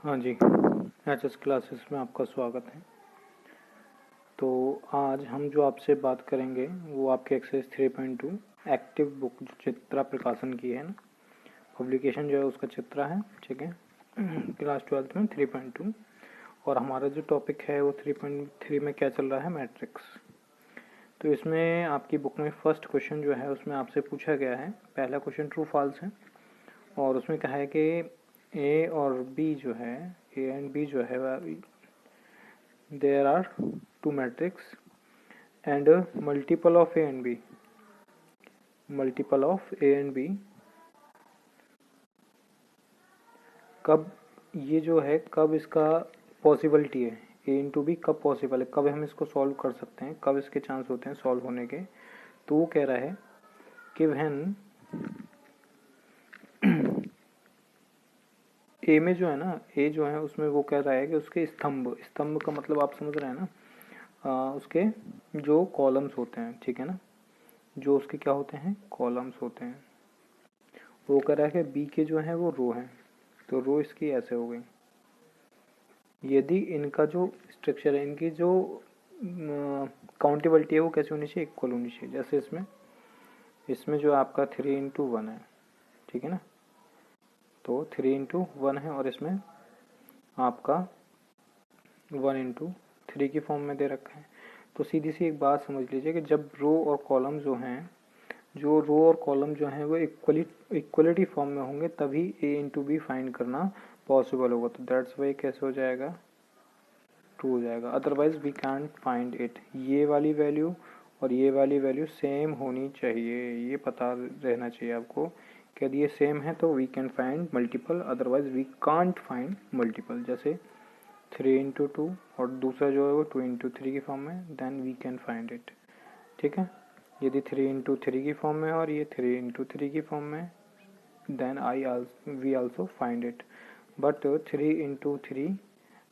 हाँ जी, HS classes में आपका स्वागत है। तो आज हम जो आपसे बात करेंगे वो आपके एक्सरसाइज 3.2 एक्टिव बुक जो चित्रा प्रकाशन की है ना, पब्लिकेशन जो है उसका चित्रा है, ठीक है। क्लास 12th में 3.2 और हमारा जो टॉपिक है वो 3.3 में क्या चल रहा है, मैट्रिक्स। तो इसमें आपकी बुक में फर्स्ट क्वेश्चन जो है उसमें आपसे पूछा गया है, पहला क्वेश्चन ट्रू फॉल्स है और उसमें कहा है कि ए और बी जो है, ए एंड बी जो है there are two matrix and multiple of a and b, multiple of a and b कब ये जो है कब इसका पॉसिबिलिटी है, ए इंटू बी कब पॉसिबल है, कब हम इसको सॉल्व कर सकते हैं, कब इसके चांस होते हैं सॉल्व होने के। तो वो कह रहा है कि वहन ए में जो है ना, ए जो है उसमें वो कह रहा है कि उसके स्तंभ, स्तंभ का मतलब आप समझ रहे हैं ना, उसके जो कॉलम्स होते हैं, ठीक है ना, जो उसके क्या होते हैं, कॉलम्स होते हैं। वो कह रहा है कि बी के जो है वो रो है, तो रो इसकी ऐसे हो गई। यदि इनका जो स्ट्रक्चर है, इनकी जो काउंटेबिलिटी है वो कैसे होनी चाहिए, इक्वल होनी चाहिए। जैसे इसमें इसमें जो आपका 3 into 1 है, ठीक है ना, तो 3 into 1 है और इसमें आपका 1 into 3 की फॉर्म में दे रखा है। तो सीधी सी एक बात समझ लीजिए कि जब रो और कॉलम जो हैं, जो रो और कॉलम जो हैं वो इक्वलिटी फॉर्म में होंगे तभी ए इंटू बी फाइंड करना पॉसिबल होगा। तो दैट्स वाई कैसे हो जाएगा, ट्रू हो जाएगा, otherwise we can't find it. ये वाली वैल्यू और ये वाली वैल्यू सेम होनी चाहिए, ये पता रहना चाहिए आपको कि यदि ये सेम है तो we can find multiple, otherwise we can't find multiple. जैसे 3 into 2 और दूसरा जो है वो 2 into 3 की फॉर्म में, then we can find it, ठीक है। यदि 3 into 3 की फॉर्म में और ये 3 into 3 की फॉर्म में, then we also find it. But 3 into 3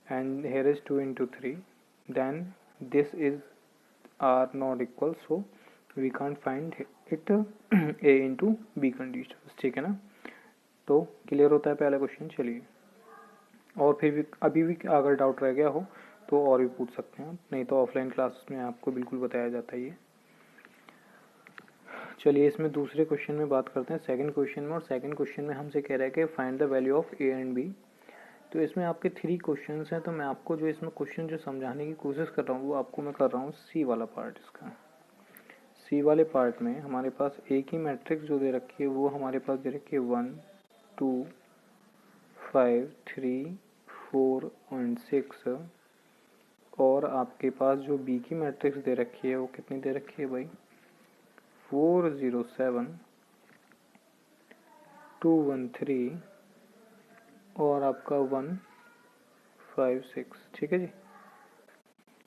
and here is 2 into 3, then this is are not equal, so we can't find it a into b conditions, ठीक है ना। तो क्लियर होता है पहला क्वेश्चन। चलिए, और फिर भी अभी भी अगर डाउट रह गया हो तो और भी पूछ सकते हैं, नहीं तो ऑफलाइन क्लास में आपको बिल्कुल बताया जाता है ये। चलिए इसमें दूसरे क्वेश्चन में बात करते हैं, सेकंड क्वेश्चन में। और सेकंड क्वेश्चन में हमसे कह रहा है कि find the value of a and b. तो इसमें आपके 3 क्वेश्चंस हैं, तो मैं आपको जो इसमें क्वेश्चन जो समझाने की कोशिश कर रहा हूँ वो आपको मैं कर रहा हूँ सी वाला पार्ट। इसका सी वाले पार्ट में हमारे पास एक ही मैट्रिक्स जो दे रखी है वो हमारे पास दे रखी है 1 2 5 3 4 और 6। और आपके पास जो बी की मैट्रिक्स दे रखी है वो कितनी दे रखी है भाई, 4 0 7 2 1 3 और आपका 1 5 6, ठीक है जी।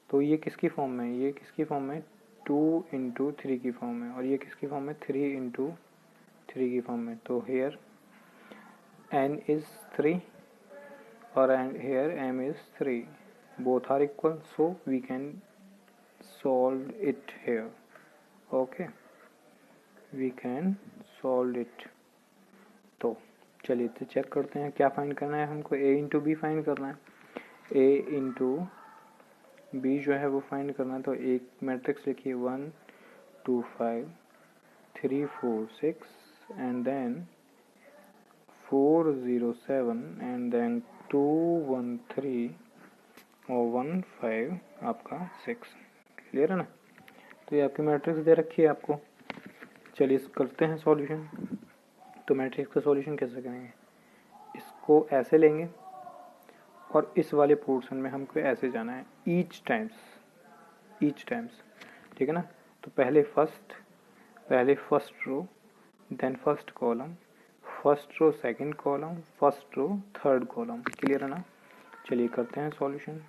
तो ये किसकी फॉर्म में है, ये किसकी फॉर्म में, 2 into 3 की फॉर्म में, और ये किसकी फॉर्म में, 3 into 3 की फॉर्म में। तो हेयर n इज 3 और here m is 3, both are equal, so we can solve it here. Okay, we can solve it. तो चलिए तो चेक करते हैं क्या फाइंड करना है हमको, a इंटू बी फाइंड करना है, a इंटू बी जो है वो फाइंड करना है। तो एक मैट्रिक्स लिखिए 1 2 5 3 4 6 and then 4 0 7 and then 2 1 3 और 1 5 आपका 6। क्लियर है ना। तो ये आपकी मैट्रिक्स दे रखी है आपको। चलिए करते हैं सॉल्यूशन। तो मैट्रिक्स का सॉल्यूशन कैसे करेंगे, इसको ऐसे लेंगे और इस वाले पोर्शन में हमको ऐसे जाना है ईच टाइम्स, ठीक है ना। तो पहले first row, then first column, first row second column, first row third column. Clear है ना। चलिए करते हैं solution.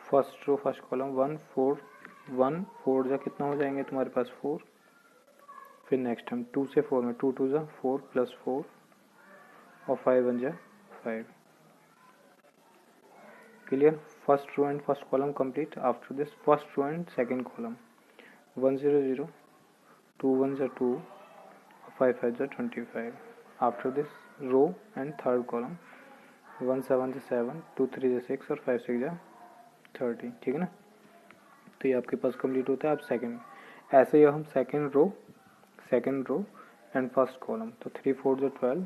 First row first column 1 4 1 4 जा कितना हो जाएंगे तुम्हारे पास 4। फिर नेक्स्ट हम 2 से 4 में 2 2 जा 4 प्लस 4 और 5 1 जा 5। Clear. First row and first column complete. After this first row and second column 1 0 0 2 1 जा 2 5 5 जा 25। After this row and third column 1 7 से 7, 2 3 से 6 और 5 6 जा 30, ठीक है ना। तो ये आपके पास कंप्लीट होता है। अब सेकंड, ऐसे ही हम second row and first column, तो 3 4 जो 12,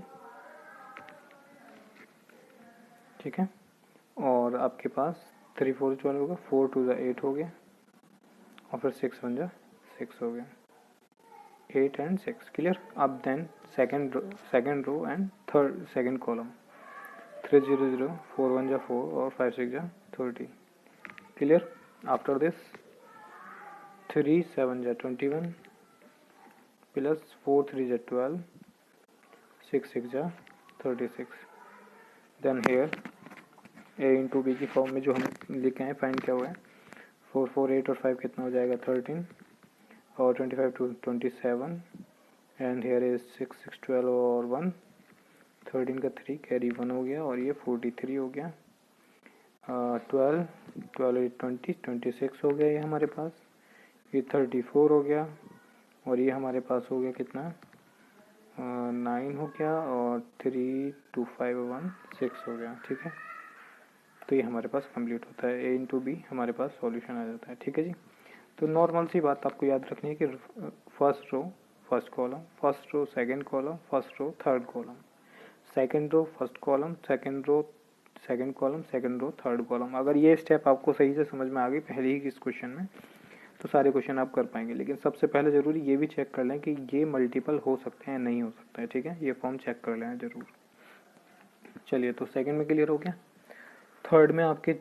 ठीक है। और आपके पास 3 4 12 होगा, 4 2 जा 8 हो गया, और फिर 6 1 जा 6 हो गया, 8 एंड 6, क्लियर। अब then second row and third second column, 3 0 0, 4 1 जा 4 और 5 6 जा 30, क्लियर। आफ्टर दिस 3 7 जा 21 प्लस 4 3 जा 12, 6 6 जा 36। Then here A into B की फॉर्म में जो हम लिखे हैं फाइंड क्या हुआ है, 4 4 8 और 5 कितना हो जाएगा 13, और 25 टू 27, एंड हेयर इज 6 6 12 और 1, 13 का 3 कैरी 1 हो गया, और ये 43 हो गया। 12 12 20 26 हो गया ये हमारे पास, ये 34 हो गया, और ये हमारे पास हो गया कितना 9 हो गया, और 3 2 5 1 6 हो गया, ठीक है। तो ये हमारे पास कंप्लीट होता है, ए इंटू बी हमारे पास सॉल्यूशन आ जाता है, ठीक है जी। तो नॉर्मल सी बात आपको याद रखनी है कि first row first column, first row second column, first row third column, second row first column, second row second column, second row third column. अगर ये स्टेप आपको सही से समझ में आ गई पहले ही इस क्वेश्चन में, तो सारे क्वेश्चन आप कर पाएंगे। लेकिन सबसे पहले ज़रूरी ये भी चेक कर लें कि ये मल्टीपल हो सकते हैं नहीं हो सकता है, ठीक है। ये फॉर्म चेक कर लें ज़रूर। चलिए, तो सेकंड में क्लियर हो गया। थर्ड में आपके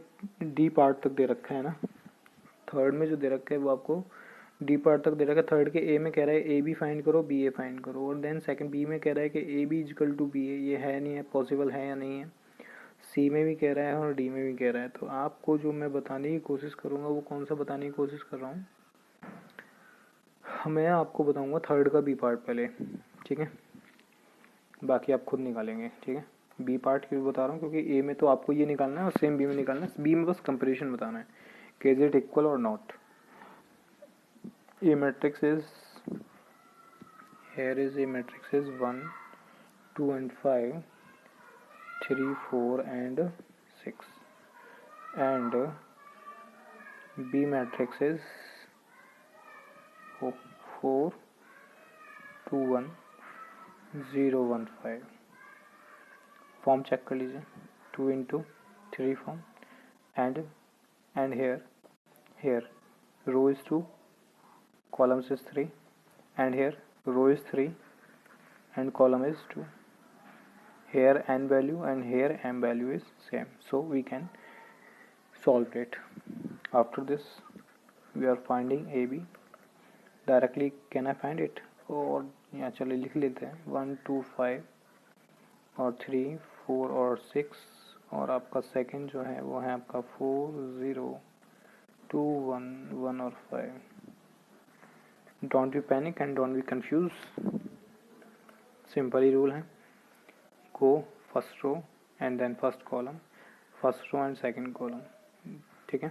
डी पार्ट तक दे रखा है ना, थर्ड में जो दे रखा है वो आपको डी पार्ट तक दे रखा है। थर्ड के ए में कह रहा है ए बी फाइंड करो, बी ए फाइंड करो, और देन सेकंड बी में कह रहा है कि A B is equal to B A, ये है नहीं है, पॉसिबल है या नहीं है। सी में भी कह रहा है और डी में भी कह रहा है। तो आपको जो मैं बताने की कोशिश करूँगा वो कौन सा बताने की कोशिश कर रहा हूँ, मैं आपको बताऊँगा थर्ड का बी पार्ट पहले, ठीक है। बाकी आप खुद निकालेंगे, ठीक है। बी पार्ट क्यों बता रहा हूँ, क्योंकि ए में तो आपको ये निकालना है और सेम बी में निकालना है। बी में बस कंपेरिजन बताना है कि इज इट इक्वल और not. A matrix is, here is a matrix is 1 2 and 5 3 4 and 6, and B matrix is 4 2 1 0 1 5। Form check कर लीजिए, 2 into 3 form, and here row is 2, columns is 3, and here row is 3 and column is 2. Here n value and here m value is same, so we can solve it. After this we are finding AB directly. can I find it? और यहाँ चलो लिख लेते हैं 1 2 5 और 3 4 और 6, और आपका सेकंड जो है वो है आपका 4 0 2 1 1 और 5। Don't be panic and don't be confuse, simple ही रूल है। Go first row and then first column, first row and second column, ठीक है।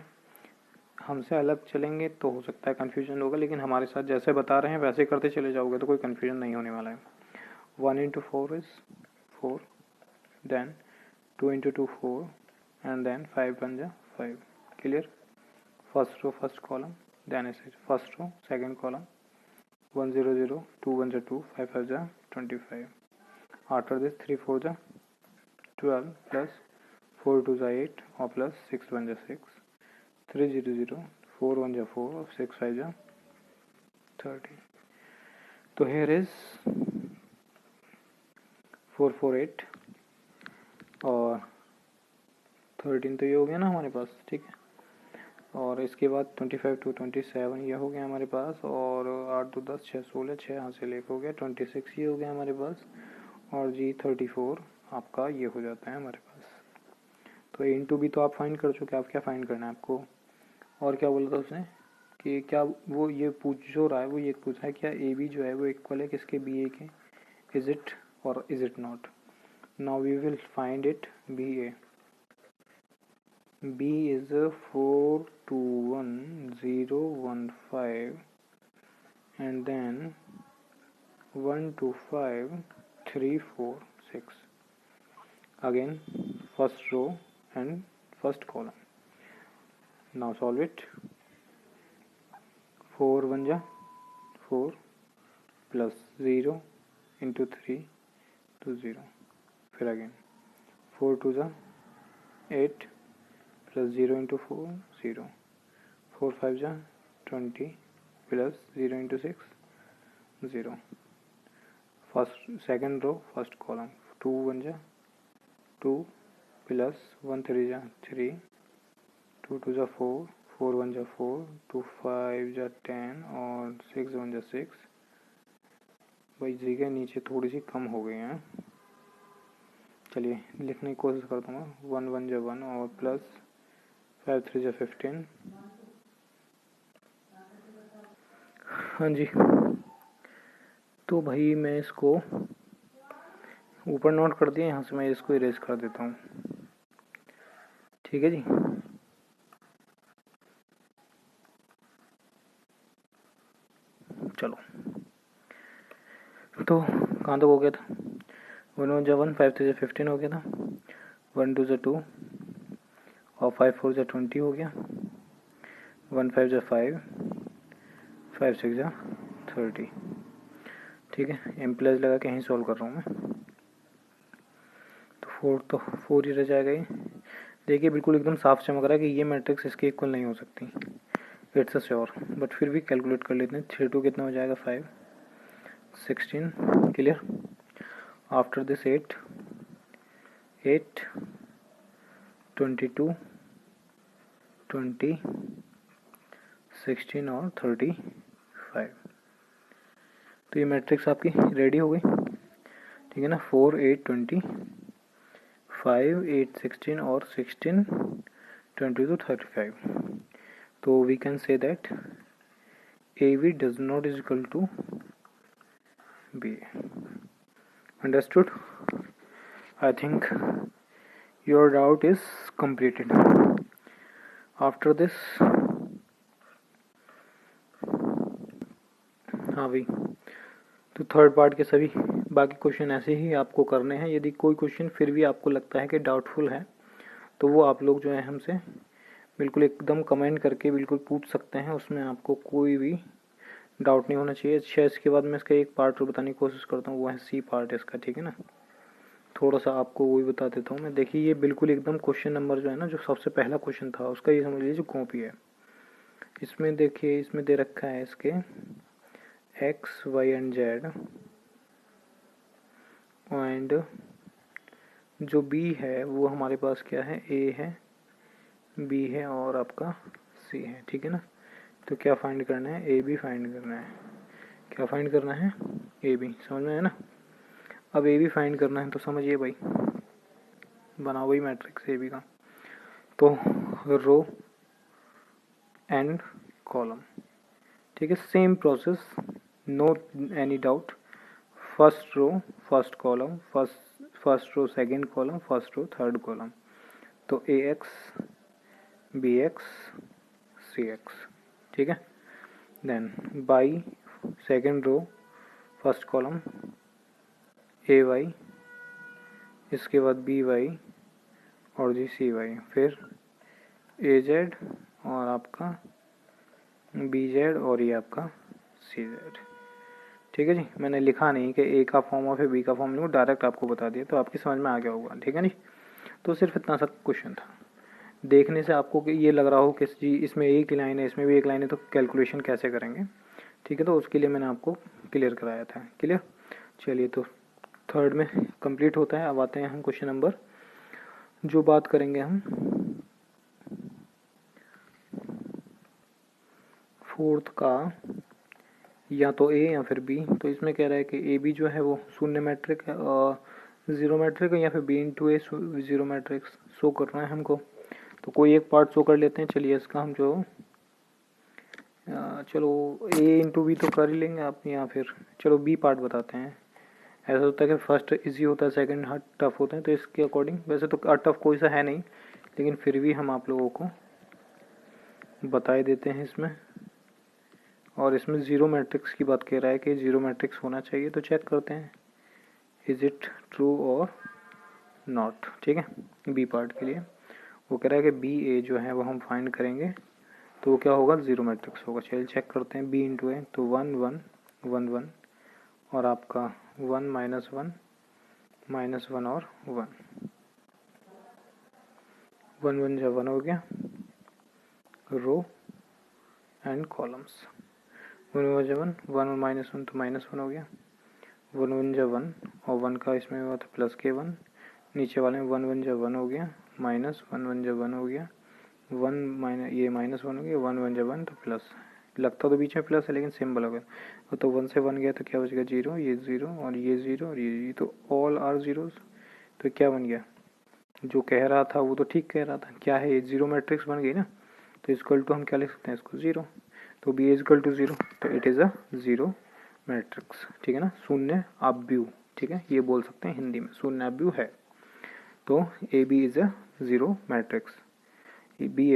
हमसे अलग चलेंगे तो हो सकता है कन्फ्यूजन होगा, लेकिन हमारे साथ जैसे बता रहे हैं वैसे करते चले जाओगे तो कोई कन्फ्यूजन नहीं होने वाला है। 1 into 4 is 4, then 2 into 2 4, and then 5 1 जा 5, clear। First row first column, then ऐसे फर्स्ट रो सेकंड कॉलम, 1 0 0 2 1 जा 2 5 5 जा 25। आफ्टर दिस 3 4 जा 12 प्लस 4 2 जा 8 और प्लस 6 1 जा 6, 3 0 0 4 1 जा 4 और 6 5 जा 30। तो here is 4 4 8 और 13, तो ये हो गया ना हमारे पास, ठीक है। और इसके बाद 25 टू 27 ये हो गया हमारे पास, और 8 2 10 6 16 6 यहाँ से लेकर हो गया 26 ये हो गया हमारे पास, और जी 34 आपका ये हो जाता है हमारे पास। तो ए इंटू बी तो आप फाइंड कर चुके, आप क्या फाइंड करना है आपको, और क्या बोला था उसने कि क्या वो ये पूछ जो रहा है वो ये पूछा है क्या ए बी जो है वो इक्वल है किसके, बी ए के, इज इट और is it not. Now we will find it B A. B is 4 2 1 0 1 5 and then 1 2 5 3 4 6, again first row and first column. Now solve it. 4 1 जा 4 plus 0 into 3 to 0. फिर again 4 2 जा 8 plus 0 into 4 0. 4 5 जा 20 plus 0 into 6 0. First second row first column 2 1 जा 2 plus 1 3 जा 3 2 2 जा 4 4 1 जा 4 2 5 जा 10 और 6 1 जा 6. भाई जगह नीचे थोड़ी सी कम हो गई है. चलिए लिखने की कोशिश करता हूँ. 1 1 जा 1 और प्लस 5 3 जा 15. हाँ जी, तो भाई मैं इसको ऊपर नोट कर दिया. यहाँ से मैं इसको इरेज कर देता हूँ. ठीक है जी. चलो, तो कहाँ तक हो गया था? 1 1 जा 1 5 3 जा 15 हो गया था. 1 2 जा 2 और 5 4 जा 20 हो गया. 1 5 जा 5 5 6 जा 30. ठीक है, एम प्लस लगा के यहीं सॉल्व कर रहा हूँ मैं. तो 4 ही रह जाएगा. ये देखिए बिल्कुल एकदम साफ चमक रहा है कि ये मैट्रिक्स इसके इक्वल नहीं हो सकती. इट्स अ श्योर, बट फिर भी कैलकुलेट कर लेते हैं. 3 2 कितना हो जाएगा? 5 16. क्लियर. आफ्टर दिस 8 8 22 20 16 और 35. तो ये मैट्रिक्स आपकी रेडी हो गई. ठीक है ना. 4 8 20 5 8 16 और 16 22 35. तो we can say that AB does not is equal to BA. Understood? I think your doubt is completed. After this, हाँ भाई, तो थर्ड पार्ट के सभी बाकी क्वेश्चन ऐसे ही आपको करने हैं. यदि कोई क्वेश्चन फिर भी आपको लगता है कि डाउटफुल है तो वो आप लोग जो है हमसे बिल्कुल एकदम कमेंट करके बिल्कुल पूछ सकते हैं. उसमें आपको कोई भी डाउट नहीं होना चाहिए. अच्छा, इसके बाद मैं इसका एक पार्ट और बताने की कोशिश करता हूँ. वो है सी पार्ट इसका. ठीक है ना. थोड़ा सा आपको वही बता देता हूँ मैं. देखिए ये बिल्कुल एकदम क्वेश्चन नंबर जो है ना, जो सबसे पहला क्वेश्चन था उसका ये समझ लीजिए जो कॉपी है. इसमें देखिए इसमें दे रखा है इसके X Y and Z, and जो बी है वो हमारे पास क्या है? ए है, बी है और आपका सी है. ठीक है ना. तो क्या फाइंड करना है? ए बी फाइंड करना है. क्या फाइंड करना है? A B. समझ में है ना. अब ए बी फाइंड करना है तो समझिए भाई, बनाओ वही मैट्रिक्स ए बी का. तो रो एंड कॉलम. ठीक है, same process, no any doubt. First row first column, first row second column, first row third column. तो A X B X C X. ठीक है. Then by second row first column A Y, इसके बाद B Y और जी सी Y, फिर ए Z और आपका B Z और ये आपका सी जेड. ठीक है जी. मैंने लिखा नहीं कि ए का फॉर्म और फिर बी का फॉर्म नहीं, डायरेक्ट आपको बता दिया तो आपकी समझ में आ गया होगा. ठीक है जी. तो सिर्फ इतना सा क्वेश्चन था. देखने से आपको कि ये लग रहा हो कि जी इसमें एक लाइन है इसमें भी एक लाइन है तो कैलकुलेशन कैसे करेंगे. ठीक है, तो उसके लिए मैंने आपको क्लियर कराया था. क्लियर. चलिए, तो थर्ड में कंप्लीट होता है. अब आते हैं हम क्वेश्चन नंबर, जो बात करेंगे हम फोर्थ का, या तो ए या फिर बी. तो इसमें कह रहा है कि ए बी जो है वो शून्य मैट्रिक है और ज़ीरो मैट्रिक है, या फिर बी इंटू ए ज़ीरो मैट्रिक्स शो करना है हमको. तो कोई एक पार्ट शो कर लेते हैं. चलिए इसका हम जो चलो ए इंटू बी तो कर ही लेंगे आप, या फिर चलो बी पार्ट बताते हैं. ऐसा होता है कि फर्स्ट इजी होता है, सेकंड हार्ड टफ होता है. तो इसके अकॉर्डिंग वैसे तो टफ कोई सा है नहीं, लेकिन फिर भी हम आप लोगों को बता देते हैं इसमें. और इसमें ज़ीरो मैट्रिक्स की बात कह रहा है कि ज़ीरो मैट्रिक्स होना चाहिए. तो चेक करते हैं इज इट ट्रू और नॉट, ठीक है। बी पार्ट के लिए वो कह रहा है कि बी ए जो है वो हम फाइंड करेंगे तो वो क्या होगा, ज़ीरो मैट्रिक्स होगा। चलिए चेक करते हैं। बी इंटू ए तो 1 1 1 1 और आपका 1 -1 -1 और 1 1 1 जब 1 हो गया, रो एंड कॉलम्स। 1 1 जब 1 1 -1 तो -1 हो गया, 1 1 जब 1 और 1 का इसमें हुआ तो प्लस के 1, नीचे वाले में 1 1 जब 1 हो गया, माइनस 1 1 जब 1 हो गया, 1 माइनस ये -1 हो गया, 1 1 जब 1 तो प्लस, लगता तो बीच में प्लस है लेकिन सिंबल हो गया। तो 1 से 1 गया तो क्या बच गया, 0, ये 0 और ये 0 और ये तो ऑल आर जीरोस। तो क्या बन गया, जो कह रहा था वो तो ठीक कह रहा था, क्या है ये जीरो मैट्रिक्स बन गई ना। तो इक्वल टू हम क्या लिख सकते हैं इसको, 0। तो बी इज इक्वल टू 0 तो it is a zero matrix, ठीक है ना, शून्य आव्यूह, ठीक है, ये बोल सकते हैं हिंदी में शून्य आव्यूह है। तो A B is a zero matrix, B A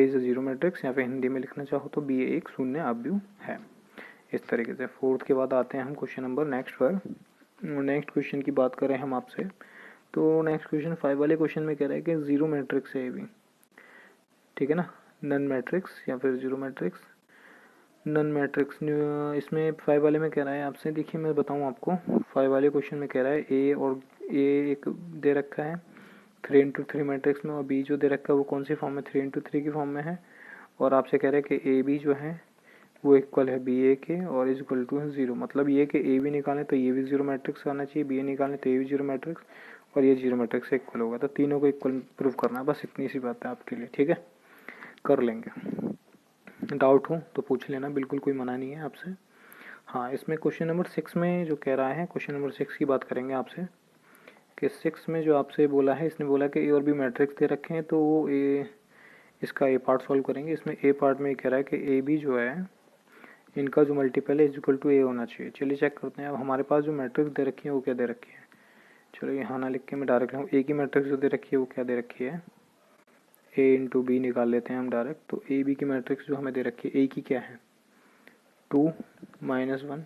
is a zero matrix, या फिर हिंदी में लिखना चाहो तो बी ए एक शून्य आव्यूह है। इस तरीके से फोर्थ के बाद आते हैं हम क्वेश्चन नंबर नेक्स्ट पर। नेक्स्ट क्वेश्चन की बात करें हम आपसे, तो नेक्स्ट क्वेश्चन 5 वाले क्वेश्चन में कह रहा है कि ज़ीरो मैट्रिक्स है ये भी, ठीक है ना, नन मैट्रिक्स या फिर ज़ीरो मैट्रिक्स, नन मैट्रिक्स। इसमें 5 वाले में कह रहा है आपसे, देखिए मैं बताऊं आपको, 5 वाले क्वेश्चन में कह रहा है ए और ए एक दे रखा है 3 इंटू 3 मैट्रिक्स में, और बी जो दे रखा है वो कौन सी फॉर्म में, 3 इंटू 3 की फॉर्म में है। और आपसे कह रहा है कि ए बी जो है वो इक्वल है बी ए के और इज इक्वल टू है 0, मतलब ये कि ए भी निकालें तो ये भी जीरो मैट्रिक्स आना चाहिए, बी ए निकालें तो ये भी जीरो मैट्रिक्स और ये जीरो मैट्रिक्स से इक्वल होगा। तो तीनों को इक्वल प्रूव करना है, बस इतनी सी बात है आपके लिए, ठीक है, कर लेंगे। डाउट हो तो पूछ लेना, बिल्कुल कोई मना नहीं है आपसे। हाँ, इसमें क्वेश्चन नंबर 6 में जो कह रहा है, क्वेश्चन नंबर 6 की बात करेंगे आपसे कि 6 में जो आपसे बोला है, इसने बोला कि ए और बी मैट्रिक्स दे रखे हैं तो वो ए, इसका ए पार्ट सॉल्व करेंगे। इसमें ए पार्ट में कह रहा है कि ए बी जो है इनका जो मल्टीपल है इज इक्वल टू ए होना चाहिए। चलिए चेक करते हैं। अब हमारे पास जो मैट्रिक्स दे रखी है वो क्या दे रखी है, चलो यहाँ ना लिख के मैं डायरेक्ट लिखूँ, ए की मैट्रिक्स जो दे रखी है वो क्या दे रखी है, ए इंटू बी निकाल लेते हैं हम डायरेक्ट। तो ए बी की मैट्रिक्स जो हमें दे रखी है, ए की क्या है 2 -1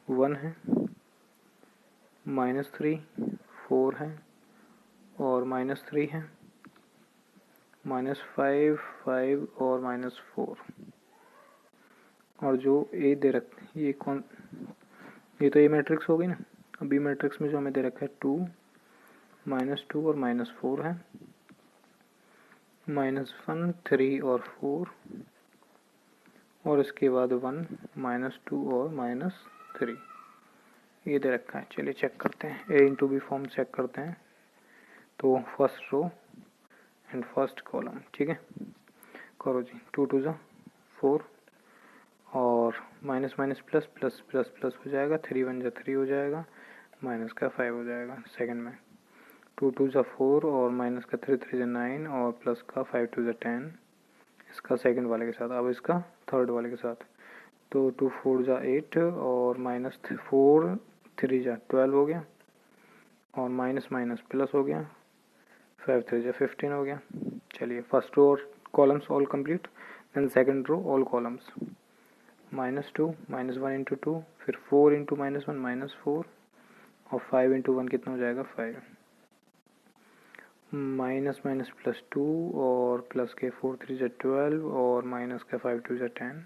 1 है, -3 4 है और -3 है, -5 5 और -4। और जो ए दे रख, ये कौन, ये तो ए मैट्रिक्स हो गई ना। अब बी मैट्रिक्स में जो हमें दे रखा है 2 -2 और -4 है, -1 3 और 4 और इसके बाद 1 -2 और -3 ये दे रखा है। चलिए चेक करते हैं, A into B form check करते हैं। तो first row and first column, ठीक है, करो जी। 2 2 ज़ा 4 और minus minus plus plus plus plus हो जाएगा, 3 1 ज़ा 3 हो जाएगा, माइनस का 5 हो जाएगा सेकंड में। 2 2 ज़ा 4 और माइनस का 3 3 ज़ा 9 और प्लस का 5 2 ज़ा 10, इसका सेकंड वाले के साथ। अब इसका थर्ड वाले के साथ, तो 2 4 ज़ा 8 और माइनस 4 3 ज़ा 12 हो गया और माइनस माइनस प्लस हो गया, 5 3 ज़ा 15 हो गया। चलिए फर्स्ट रो और columns all complete, then second row all columns, -2 -1 into 2, फिर 4 इंटू -1 -4 और 5 इंटू 1 कितना हो जाएगा 5, माइनस माइनस प्लस 2 और प्लस के 4 3 ज़ा 12 और माइनस का 5 2 ज़ा 10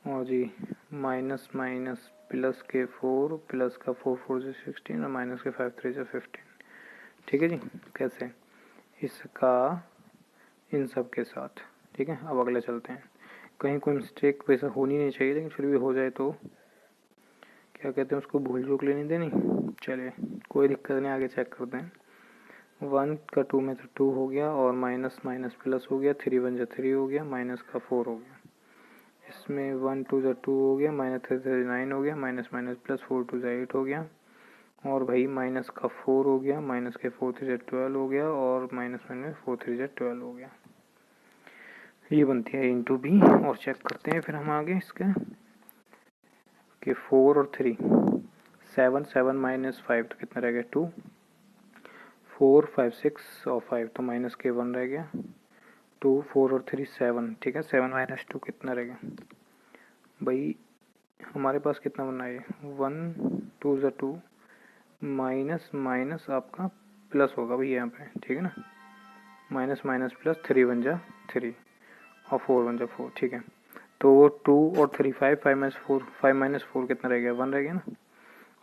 और जी माइनस माइनस प्लस के 4 प्लस का 4 4 ज़ा 16 और माइनस के 5 3 ज़ा 15, ठीक है जी। कैसे इसका इन सब के साथ, ठीक है। अब अगले चलते हैं, कहीं कोई मिस्टेक वैसा होनी नहीं चाहिए, लेकिन फिर भी हो जाए तो क्या कहते हैं उसको, भूल चूक लेनी देनी। चलिए कोई दिक्कत नहीं, आगे चेक करते हैं। 1 का 2 में तो 2 हो गया और माइनस माइनस प्लस हो गया, 3 1 ज़ा 3 हो गया, माइनस का 4 हो गया, इसमें 1 2 ज़ा 2 हो गया, माइनस 3 3 9 हो गया, माइनस माइनस प्लस 4 2 ज़ा 8 हो गया और भाई माइनस का 4 हो गया, माइनस के 4 3 ज़ा 12 हो गया और माइनस माइनस 4 3 ज़ा 12 हो गया। ये बनती है इंटू बी। और चेक करते हैं फिर हम आगे इसके कि 4 और 3 7 7 माइनस 5 तो कितना रह गया 2, 4 5 6 और 5 तो माइनस के 1 रह गया, 2 4 और 3 7, ठीक है, 7 माइनस 2 कितना रह गया भाई, हमारे पास कितना बनना है 1 2 ज़ा 2 माइनस माइनस आपका प्लस होगा भाई यहाँ पे, ठीक है ना, माइनस माइनस प्लस, 3 वन जा 3 और 4 वन जा 4, ठीक है। तो वो 2 और 3 5, 5 माइनस 4 कितना रह गया, 1 रह गया ना।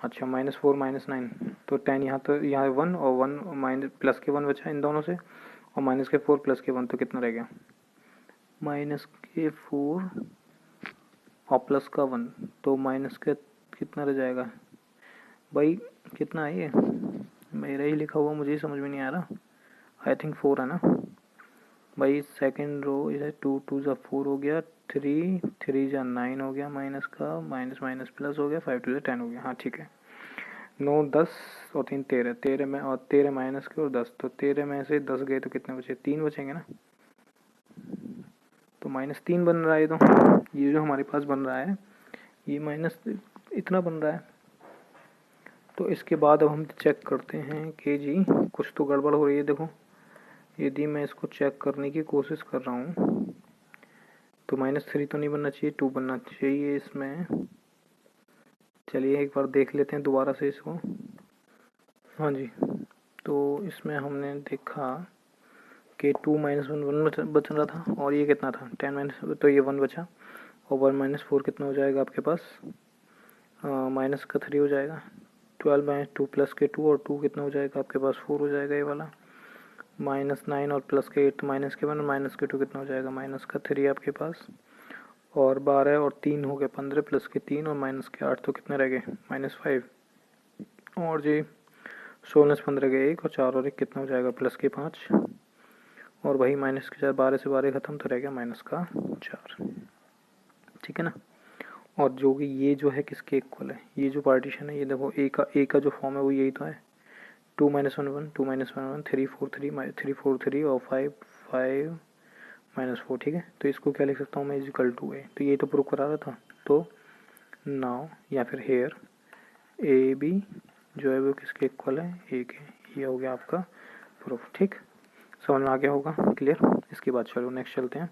अच्छा माइनस 4 माइनस 9, तो 10 यहाँ, तो यहाँ 1 और 1 माइनस प्लस के 1 बचा इन दोनों से, और माइनस के 4 प्लस के 1, तो कितना रह गया, माइनस के 4 और प्लस का 1, तो माइनस का कितना रह जाएगा भाई, कितना है ये, मेरा ही लिखा हुआ मुझे ही समझ में नहीं आ रहा, आई थिंक 4 है ना भाई। सेकंड रो इधर 2 2 जा 4 हो गया, 3 3 जा 9 हो गया, माइनस का माइनस माइनस प्लस हो गया, 5 2 जा 10 हो गया, हाँ ठीक है। 9 10 और 3 13, 13 में और 13 माइनस के और 10, तो 13 में से 10 गए तो कितने बचे, 3 बचेंगे ना, तो -3 बन रहा है। तो ये जो हमारे पास बन रहा है ये माइनस इतना बन रहा है। तो इसके बाद अब हम चेक करते हैं कि जी कुछ तो गड़बड़ हो रही है। देखो यदि मैं इसको चेक करने की कोशिश कर रहा हूँ तो -3 तो नहीं बनना चाहिए, 2 बनना चाहिए इसमें। चलिए एक बार देख लेते हैं दोबारा से इसको। हाँ जी, तो इसमें हमने देखा कि 2 माइनस 1 बच रहा था, और ये कितना था 10 माइनस, तो ये 1 बचा, और 1 माइनस 4 कितना हो जाएगा आपके पास, माइनस का 3 हो जाएगा। 12 माइनस 2 प्लस के 2, और 2 कितना हो जाएगा आपके पास 4 हो जाएगा ये वाला। -9 और प्लस के 8 माइनस के 1, माइनस के 2 कितना हो जाएगा, माइनस का 3 आपके पास। और 12 और 3 हो गए 15, प्लस के 3 और माइनस के 8, तो कितने रह गए -5। और जी 16 से 15 गए 1, और 4 और 1 कितना हो जाएगा प्लस के 5, और वही माइनस के 4, 12 से 12 खत्म, तो रह गया माइनस का 4, ठीक है ना। और जो कि ये जो है किसके इक्वल है, ये जो पार्टीशन है, ये देखो ए का जो फॉर्म है वो यही तो है, 2 माइनस 1 1, 2 माइनस 1 1, 3 4 3, 3 4 3 और 5 5 माइनस 4, ठीक है। तो इसको क्या लिख सकता हूँ मैं, इजिकल टू ए, तो ये तो प्रूव करा रहा था। तो नाउ या फिर हेयर ए बी जो है वो किसके इक्वल है, ए के, ये हो गया आपका प्रूफ, ठीक। समझ में आ गया होगा, क्लियर। इसके बाद चलो नेक्स्ट चलते हैं।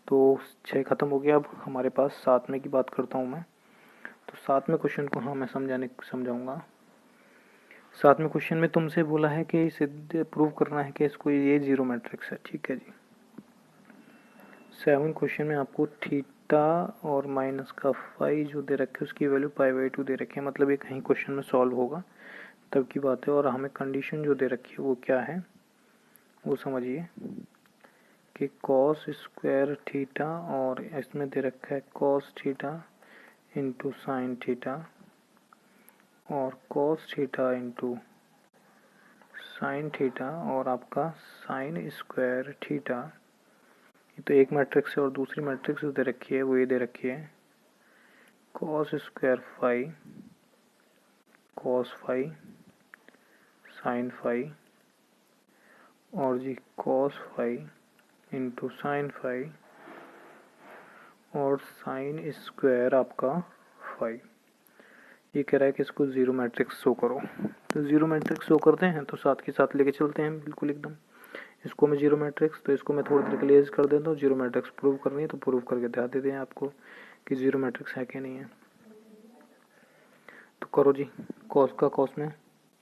तो 6 ख़त्म हो गया, अब हमारे पास 7 में की बात करता हूँ मैं। तो 7 में क्वेश्चन को हाँ मैं समझाऊंगा। 7 में क्वेश्चन में तुमसे बोला है कि इसे प्रूव करना है कि इसको ये 0 मैट्रिक्स है, ठीक है जी। 7 क्वेश्चन में आपको थीटा और माइनस का फाई जो दे रखे है उसकी वैल्यू π/2 दे रखी है, मतलब ये कहीं क्वेश्चन में सॉल्व होगा तब की बात है। और हमें कंडीशन जो दे रखी है वो क्या है वो समझिए कि कॉस स्क्वायर थीटा, और इसमें दे रखा है cos theta into sine theta, और cos theta into sine theta, और आपका साइन स्क्वायर थीटा। तो एक मैट्रिक्स है, और दूसरी मैट्रिक्स दे रखी है वो ये दे रखी है cos square phi, cos phi, sine phi, और जी cos phi into sine phi, और साइन स्क्वायर आपका फाई। ये कह रहा है कि इसको 0 मैट्रिक्स शो करो। तो 0 मैट्रिक्स शो करते हैं, तो साथ के साथ लेके चलते हैं बिल्कुल एकदम। इसको मैं 0 मैट्रिक्स, तो इसको मैं थोड़ी देर के लिए कर देता हूँ। 0 मैट्रिक्स प्रूव करनी है तो प्रूव करके दिखा देते हैं आपको कि 0 मैट्रिक्स है कि नहीं है। तो करो जी, कॉस का कॉस में,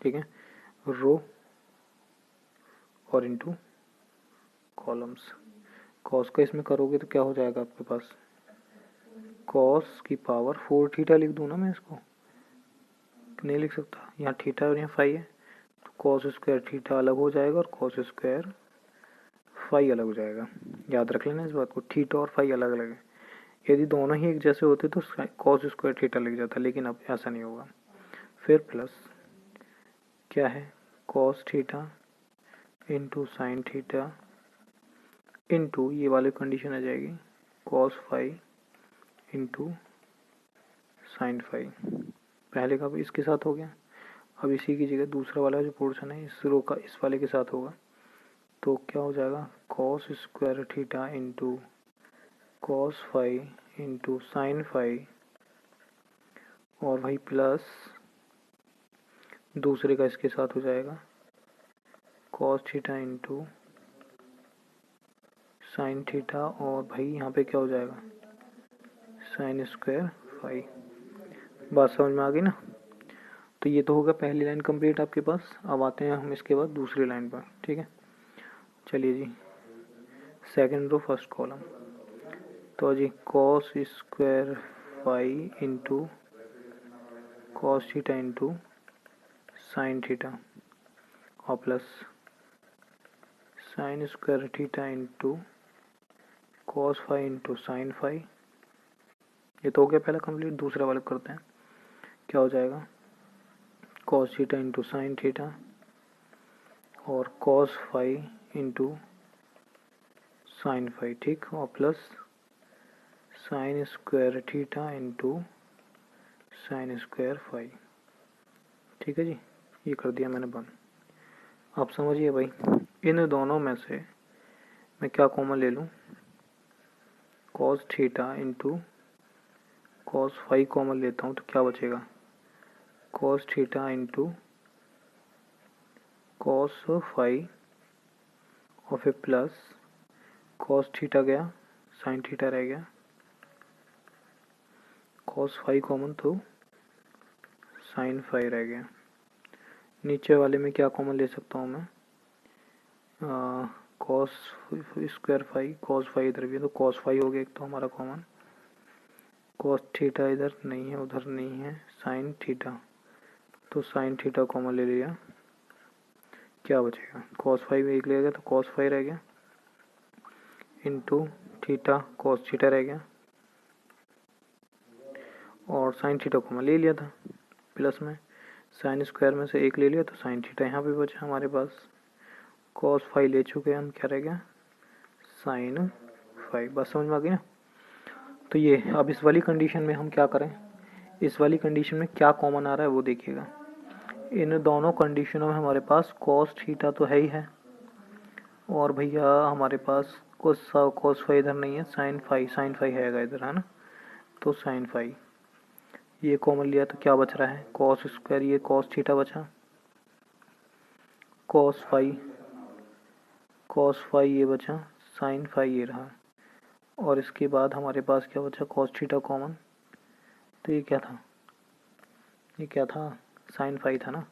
ठीक है, रो और इंटू कॉलम्स। कॉस का इसमें करोगे तो क्या हो जाएगा आपके पास, कॉस की पावर 4 थीटा लिख दूँ ना मैं, इसको नहीं लिख सकता, यहाँ थीटा और यहाँ फाई है, तो कॉस स्क्वायर थीटा अलग हो जाएगा और कॉस स्क्वायर फाई अलग हो जाएगा। याद रख लेना इस बात को, थीटा और फाई अलग अलग है। यदि दोनों ही एक जैसे होते तो कॉस स्क्वायर थीटा लिख जाता, लेकिन अब ऐसा नहीं होगा। फिर प्लस क्या है, cos theta into sine theta into ये वाली कंडीशन आ जाएगी cos phi into sine phi. पहले का इसके साथ हो गया, अब इसी की जगह दूसरा वाला जो पोर्शन है इस रो का इस वाले के साथ होगा। तो क्या हो जाएगा, cos square theta into cos phi into sine phi, और भाई प्लस दूसरे का इसके साथ हो जाएगा cos theta into sine theta, और भाई यहाँ पे क्या हो जाएगा साइन स्क्वायर फाई। बात समझ में आ गई ना। तो ये तो होगा पहली लाइन कंप्लीट आपके पास। अब आते हैं हम इसके बाद दूसरी लाइन पर, ठीक है। चलिए जी, सेकेंड रो फर्स्ट कॉलम। तो जी cos square phi into cos theta into sine theta और plus sine square theta into cos phi into sine phi. ये तो हो गया पहला कंप्लीट। दूसरा वाला करते हैं, क्या हो जाएगा, cos theta into sine theta और cos phi into sine phi, ठीक, और plus sine square theta into sine square phi, ठीक है जी। ये कर दिया मैंने बंद। आप समझिए भाई, इन दोनों में से मैं क्या कॉमन ले लूँ, cos theta into cos phi common लेता हूँ तो क्या बचेगा, cos theta into cos phi और फिर प्लस कॉस थीटा गया, साइन थीटा रह गया, कॉस फाई कॉमन तो साइन फाई रह गया। नीचे वाले में क्या कॉमन ले सकता हूँ मैं, cos square phi, cos phi इधर भी है तो कॉस फाई हो गया एक तो हमारा कॉमन, कॉस थीटा इधर नहीं है उधर नहीं है, साइन थीटा तो साइन थीटा कॉमन ले लिया, क्या बचेगा, कॉस फाइव एक ले गया तो कॉस फाइव रह गया इंटू थीटा कॉस थीटा रह गया और साइन थीटा कॉमन ले लिया था प्लस में, साइन स्क्वायर में से एक ले लिया तो साइन थीटा यहाँ पे बचा हमारे पास, कॉस फाइव ले चुके हैं हम, क्या रह गया, साइन फाइव। बस समझ में आ गई ना। तो ये अब इस वाली कंडीशन में हम क्या करें, इस वाली कंडीशन में क्या कॉमन आ रहा है वो देखिएगा। इन दोनों कंडीशनों में हमारे पास कॉस थीटा तो है ही है और भैया हमारे पास कॉस फाई इधर नहीं है, साइन फाई है इधर, है ना, तो साइन फाई ये कॉमन लिया तो क्या बच रहा है, कॉस स्क्वायर, ये कॉस थीटा बचा, कॉस फाई ये बचा, साइन फाई ये रहा और इसके बाद हमारे पास क्या बचा, कॉस थीटा कॉमन, तो ये क्या था, ये क्या था, साइन फाई था ना।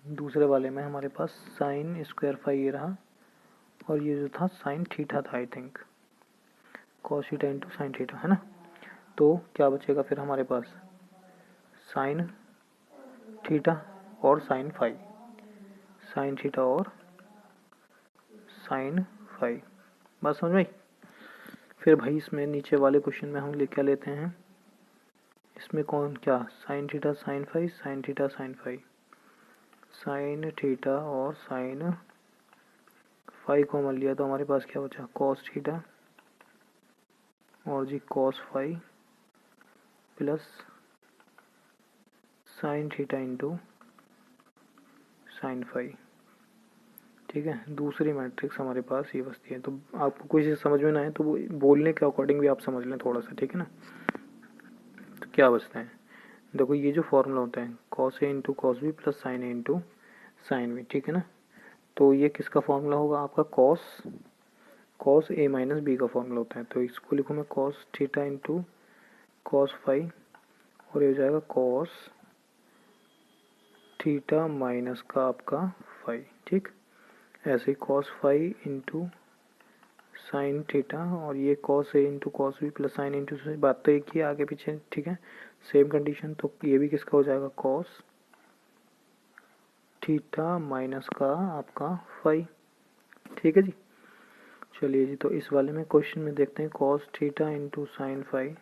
दूसरे वाले में हमारे पास साइन स्क्वायर फाई ये रहा और ये जो था साइन थीटा था, I think cos theta into sine theta, है ना। तो क्या बचेगा फिर हमारे पास, साइन थीटा और साइन फाई, साइन थीटा और साइन फाई, बात समझ में आई। फिर भाई इसमें नीचे वाले क्वेश्चन में हम क्या लेते हैं, इसमें कौन क्या, sine theta sine phi, sine theta sine phi, sine theta और साइन फाई कॉमन लिया तो हमारे पास क्या बचा, कॉस थीटा और जी cos phi plus sine theta into sine phi, ठीक है। दूसरी मैट्रिक्स हमारे पास ये बचती है। तो आपको कोई चीज़ समझ में ना आए तो वो बोलने के अकॉर्डिंग भी आप समझ लें थोड़ा सा, ठीक है ना। तो क्या बचता है, देखो ये जो फॉर्मूला होता है cos A into cos B plus sine A into sine B, ठीक है ना। तो ये किसका फॉर्मूला होगा आपका, कॉस ए माइनस बी का फॉर्मूला होता है। तो इसको लिखूँ मैं cos theta into cos phi और ये हो जाएगा कॉस थीटा माइनस का आपका फाई, ठीक। ऐसे ही cos phi into sine theta और ये cos A into cos B plus sine into, बात तो एक ही आगे पीछे, ठीक है, सेम कंडीशन। तो ये भी किसका हो जाएगा, कॉस थीटा माइनस का आपका फाई, ठीक है जी। चलिए जी, तो इस वाले में क्वेश्चन में देखते हैं cos theta into sine phi,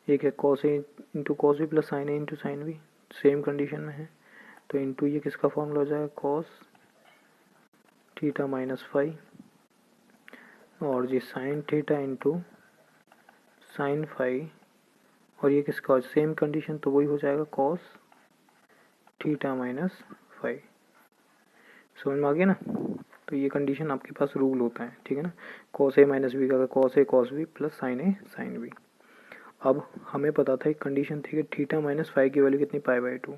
एक है cos A into cos B plus sine A into sine B, same condition में है। तो इंटू ये किसका फॉर्मूला हो जाएगा, कॉस थीटा माइनस फाई और जी sine theta into sine phi और ये किसका, सेम कंडीशन तो वही हो जाएगा कॉस थीटा माइनस फाई, समझ में आ गया ना। तो ये कंडीशन आपके पास रूल होता है, ठीक है ना, कॉस ए माइनस बी का cos A cos B plus sine A sine B. अब हमें पता था एक कंडीशन थी कि थीटा माइनस फाई की वैल्यू कितनी, पाई बाई टू।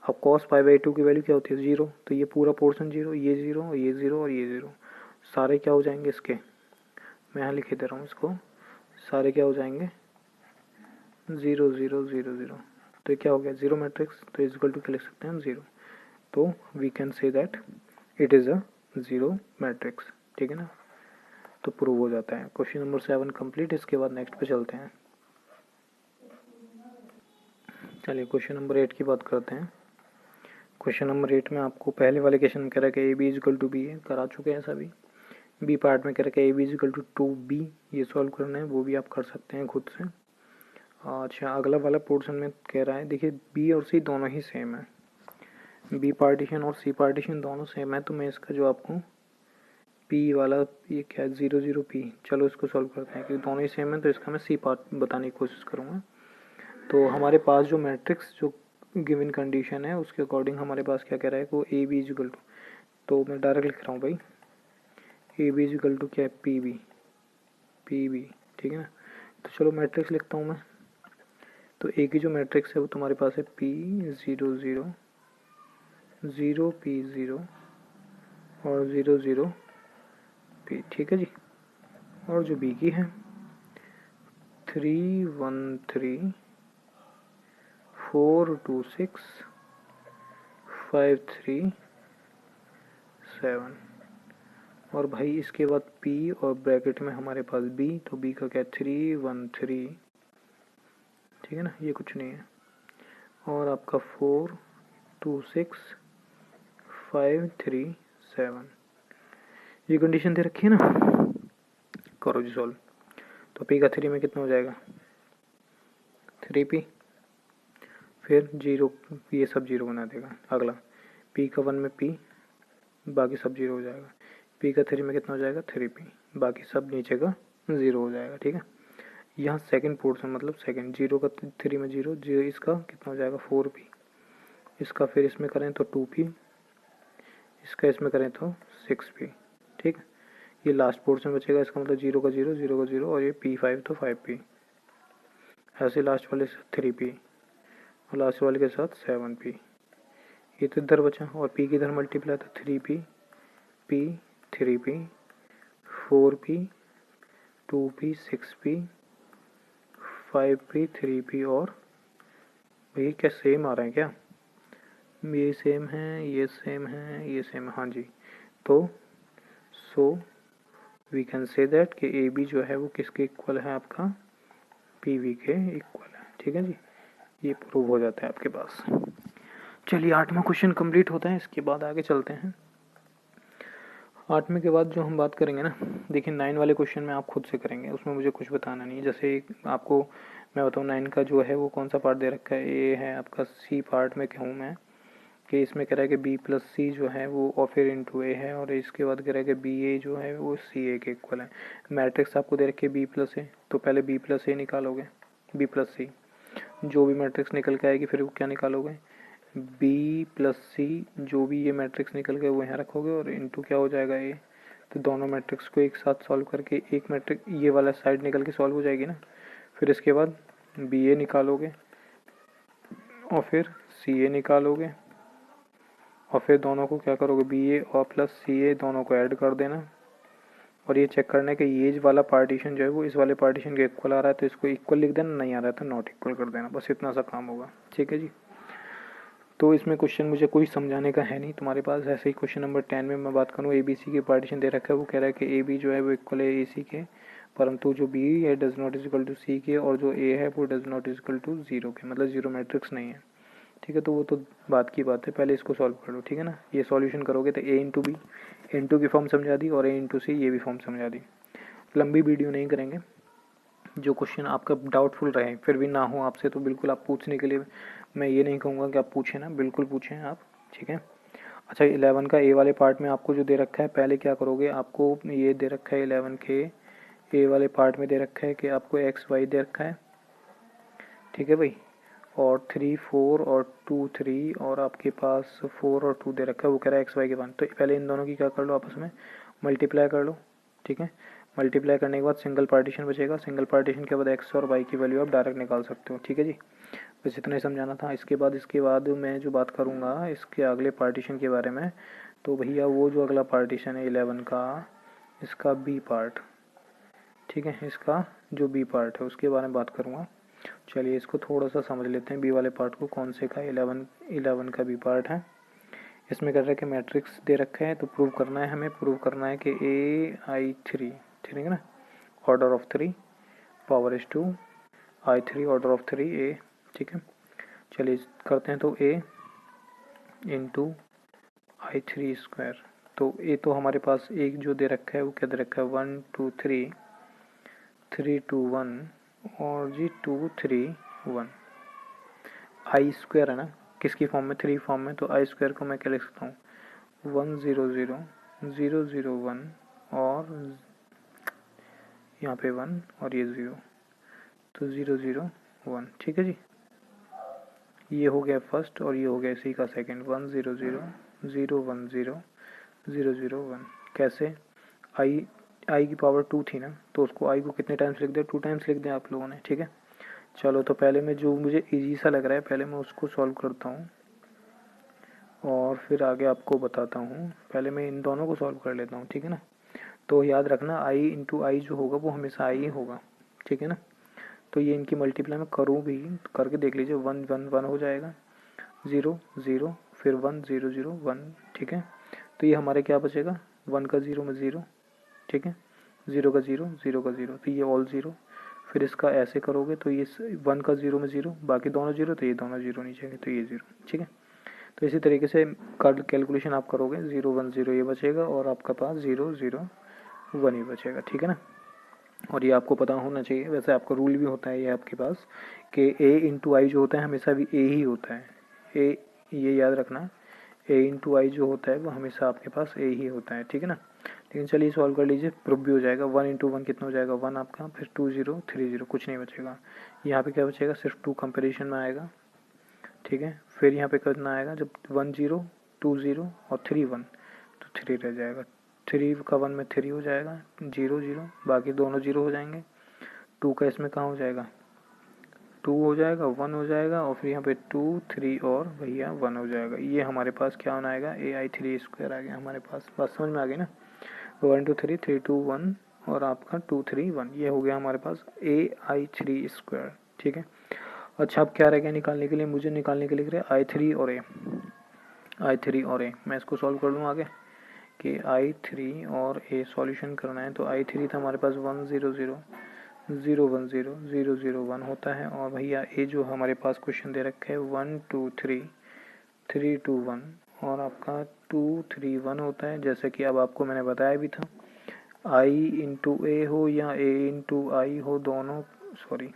अब कॉस पाई बाई टू की वैल्यू क्या होती है, जीरो, तो ये पूरा पोर्शन जीरो, ये जीरो और ये जीरो और ये जीरो, सारे क्या हो जाएंगे इसके, मैं यहाँ लिख दे रहा हूँ इसको, सारे क्या हो जाएंगे, ज़ीरो ज़ीरो ज़ीरो ज़ीरो। तो ये क्या हो गया, जीरो मैट्रिक्स, तो इज इक्वल टू क्या लिख सकते हैं हम, जीरो। तो we can say that it is a zero matrix, ठीक है ना। तो प्रूव हो जाता है। Question number 7 complete. इसके बाद नेक्स्ट पे चलते हैं। चलिए क्वेश्चन नंबर 8 की बात करते हैं। क्वेश्चन नंबर 8 में आपको पहले वाले क्वेश्चन में कह रहा है कि A B is equal to B है, करा चुके हैं सभी। बी पार्ट में कह रहा है कि A B is equal to 2b, ये सॉल्व करना है, वो भी आप कर सकते हैं खुद से। अच्छा अगला वाला पोर्शन में कह रहा है, देखिए बी और सी दोनों ही सेम है, बी पार्टीशन और सी पार्टीशन दोनों सेम है। तो मैं इसका जो आपको पी वाला, ये क्या है, 0 0 पी, चलो इसको सॉल्व करते हैं क्योंकि दोनों ही सेम है। तो इसका मैं सी पार्ट बताने की कोशिश करूँगा। तो हमारे पास जो मैट्रिक्स जो गिवन कंडीशन है उसके अकॉर्डिंग हमारे पास क्या कह रहा है कि वो ए बी इजिकल टू, तो मैं डायरेक्ट लिख रहा हूँ भाई, ए बी इजिकल टू क्या है, पी बी, पी बी, ठीक है ना। तो चलो मैट्रिक्स लिखता हूँ मैं। तो ए की जो मैट्रिक्स है वो तुम्हारे पास है पी 0 0 0 पी 0 और 0 0 पी, ठीक है जी। और जो बी की है 3 1 3 4 2 6 5 3 7, और भाई इसके बाद P और ब्रैकेट में हमारे पास B, तो B का क्या 3 1 3, ठीक है ना, ये कुछ नहीं है। और आपका 4 2 6 5 3 7, ये कंडीशन दे रखी है ना। करो जी सॉल्व। तो P का 3 में कितना हो जाएगा, 3P, फिर जीरो, ये सब जीरो बना देगा। अगला P का 1 में P, बाकी सब जीरो हो जाएगा। P का 3 में कितना हो जाएगा, 3P, बाकी सब नीचे का ज़ीरो हो जाएगा, ठीक है। यहाँ सेकंड पोर्शन मतलब सेकंड, जीरो का 3 में जीरो, जीरो इसका कितना हो जाएगा 4P, इसका फिर इसमें करें तो 2P, इसका इसमें करें तो 6P, ठीक है। ये लास्ट पोर्शन बचेगा, इसका मतलब जीरो का जीरो, जीरो का जीरो, और ये P5 तो 5P, ऐसे लास्ट वाले से 3P और लास्ट वाले के साथ 7P, ये तो इधर बचा। और P की इधर मल्टीप्लाई तो 3P, P 3P 4P 2P 6P 5P 3P, और ये क्या सेम आ रहे हैं क्या, ये सेम है, ये सेम है, ये सेम है, हाँ जी। तो so we can say that कि ए बी जो है वो किसके इक्वल है, आपका पी वी के इक्वल है, ठीक है जी। ये प्रूव हो जाता है आपके पास। चलिए 8वां क्वेश्चन कंप्लीट होता है, इसके बाद आगे चलते हैं। 8वें के बाद जो हम बात करेंगे ना, देखिए 9 वाले क्वेश्चन में आप खुद से करेंगे, उसमें मुझे कुछ बताना नहीं है। जैसे आपको मैं बताऊँ 9 का जो है वो कौन सा पार्ट दे रखा है, ये है आपका सी पार्ट में कहूँ मैं, कि इसमें कह रहा है कि बी प्लस सी जो है वो और फिर इंटू ए है, और इसके बाद कह रहा है कि बी ए जो है वो सी ए के इक्वल है। मैट्रिक्स आपको दे रखे बी प्लस ए, तो पहले बी प्लस ए निकालोगे, बी प्लस सी, जो भी मैट्रिक्स निकल के आएगी फिर वो क्या निकालोगे, बी प्लस सी, जो भी ये मैट्रिक्स निकल गए वो यहाँ रखोगे, और इंटू क्या हो जाएगा ए। तो दोनों मैट्रिक्स को एक साथ सॉल्व करके एक मैट्रिक ये वाला साइड निकल के सॉल्व हो जाएगी ना। फिर इसके बाद बी ए निकालोगे और फिर सी ए निकालोगे, और फिर दोनों को क्या करोगे, बी ए और प्लस सी ए दोनों को ऐड कर देना, और ये चेक करना है कि ये वाला पार्टीशन जो है वो इस वाले पार्टीशन के इक्वल आ रहा है, तो इसको इक्वल लिख देना, नहीं आ रहा है तो नॉट इक्वल कर देना, बस इतना सा काम होगा, ठीक है जी। तो इसमें क्वेश्चन मुझे कोई समझाने का है नहीं तुम्हारे पास। ऐसे ही क्वेश्चन नंबर 10 में मैं बात करूँ, ए बी सी के पार्टीशन दे रखा है, वो कह रहा है कि ए बी जो है वो इक्वल है ए सी के, परंतु जो बी है does not is equal to C के, और जो ए है वो does not is equal to zero के, मतलब जीरो मैट्रिक्स नहीं है, ठीक है। तो वो तो बात की बात है, पहले इसको सॉल्व कर लो, ठीक है ना। ये सॉल्यूशन करोगे तो ए इंटू बी, इंटू की फॉर्म समझा दी, और ए इंटू सी ये भी फॉर्म समझा दी। लंबी वीडियो नहीं करेंगे, जो क्वेश्चन आपका डाउटफुल रहे फिर भी ना हो आपसे, तो बिल्कुल आप पूछने के लिए, मैं ये नहीं कहूँगा कि आप पूछें ना, बिल्कुल पूछें आप, ठीक है। अच्छा 11 का ए वाले पार्ट में आपको जो दे रखा है, पहले क्या करोगे, आपको ये दे रखा है 11 के ए वाले पार्ट में दे रखा है कि आपको एक्स वाई दे रखा है, ठीक है भाई, और 3 4 और 2 3, और आपके पास 4 और 2 दे रखा है, वो कह रहा है एक्स वाई के वन। तो पहले इन दोनों की क्या कर लो, आपस में मल्टीप्लाई कर लो, ठीक है। मल्टीप्लाई करने के बाद सिंगल पार्टीशन बचेगा, सिंगल पार्टीशन के बाद एक्स और वाई की वैल्यू आप डायरेक्ट निकाल सकते हो, ठीक है जी। बस इतना ही समझाना था। इसके बाद मैं जो बात करूँगा इसके अगले पार्टीशन के बारे में, तो भैया वो जो अगला पार्टीशन है 11 का, इसका बी पार्ट, ठीक है, इसका जो बी पार्ट है उसके बारे में बात करूँगा। चलिए इसको थोड़ा सा समझ लेते हैं, बी वाले पार्ट को। कौन से का? 11 का बी पार्ट है। इसमें कर रहा है कि मैट्रिक्स दे रखा है, तो प्रूव करना है हमें। प्रूव करना है कि AI3, ठीक है ना, order of 3 power is 2, I3 order of 3 A, ठीक है। चलिए करते हैं। तो A इंटू I3 स्क्वायर। तो A तो हमारे पास एक जो दे रखा है वो क्या दे रखा है? 1 2 3 3 2 1 और जी 2 3 1। आई स्क्वायर है ना, किसकी फॉर्म में? 3 फॉर्म में। तो आई स्क्वायर को मैं क्या लिख सकता हूँ? 1 0 0 0 0 1 और यहाँ पे 1 और ये 0, तो 0 0 1, ठीक है जी। ये हो गया फर्स्ट और ये हो गया इसी का सेकंड। 1 0 0 0 1 0 0 0 1। कैसे? आई की पावर 2 थी ना, तो उसको आई को कितने टाइम्स लिख दिया? 2 टाइम्स लिख दिया आप लोगों ने, ठीक है। चलो तो पहले मैं जो मुझे इजी सा लग रहा है पहले मैं उसको सॉल्व करता हूँ और फिर आगे आपको बताता हूँ। पहले मैं इन दोनों को सॉल्व कर लेता हूँ, ठीक है ना। तो याद रखना आई इंटू आई जो होगा वो हमेशा आई ही होगा, ठीक है ना। तो ये इनकी मल्टीप्लाई मैं करूँ भी, करके देख लीजिए। 1 1 1 हो जाएगा, 0 0 फिर 1 0 0 1, ठीक है। तो ये हमारे क्या बचेगा? 1 का 0 में 0, ठीक है, 0 का 0 0 का 0, तो ये ऑल 0। फिर इसका ऐसे करोगे तो ये 1 का 0 में 0, बाकी दोनों 0, तो ये दोनों 0 नीचे जाएंगे, तो ये 0, ठीक है। तो इसी तरीके से कैलकुलेशन आप करोगे। 0 1 0 ये बचेगा और आपका पास 0 0 1 ही बचेगा, ठीक है ना। और ये आपको पता होना चाहिए, वैसे आपका रूल भी होता है ये आपके पास कि A इंटू आई जो होता है हमेशा भी A ही होता है। ए, ये याद रखना, A इंटू आई जो होता है वो हमेशा आपके पास A ही होता है, ठीक है ना। लेकिन चलिए सॉल्व कर लीजिए, प्रूफ भी हो जाएगा। 1 इंटू 1 कितना हो जाएगा? 1 आपका, फिर 2 0 3 0, कुछ नहीं बचेगा। यहाँ पे क्या बचेगा? सिर्फ 2 कंपेरिजन में आएगा, ठीक है। फिर यहाँ पे कितना आएगा? जब 1 0 2 0 और 3 1, तो 3 रह जाएगा। 3 का 1 में 3 हो जाएगा, 0 0, बाकी दोनों 0 हो जाएंगे। 2 का इसमें कहाँ हो जाएगा? 2 हो जाएगा, 1 हो जाएगा और फिर यहाँ पे 2 3 और भैया 1 हो जाएगा। ये हमारे पास क्या होना आएगा? AI3 स्क्वायर आ गया हमारे पास। बात समझ में आ गई ना? 1 2 3 3 2 1 और आपका 2 3 1, ये हो गया हमारे पास AI3 स्क्वायर, ठीक है। अच्छा अब क्या रह गया निकालने के लिए? मुझे निकालने के लिए I3 और A। मैं इसको सॉल्व कर लूँ आगे कि I3 और A सॉल्यूशन करना है। तो I3 था हमारे पास 1 0 0 0 1 0 0 0 1 होता है, और भैया A जो हमारे पास क्वेश्चन दे रखा है 1 2 3 3 2 1 और आपका 2 3 1 होता है। जैसे कि अब आपको मैंने बताया भी था, I इंटू A हो या A इंटू आई हो, दोनों सॉरी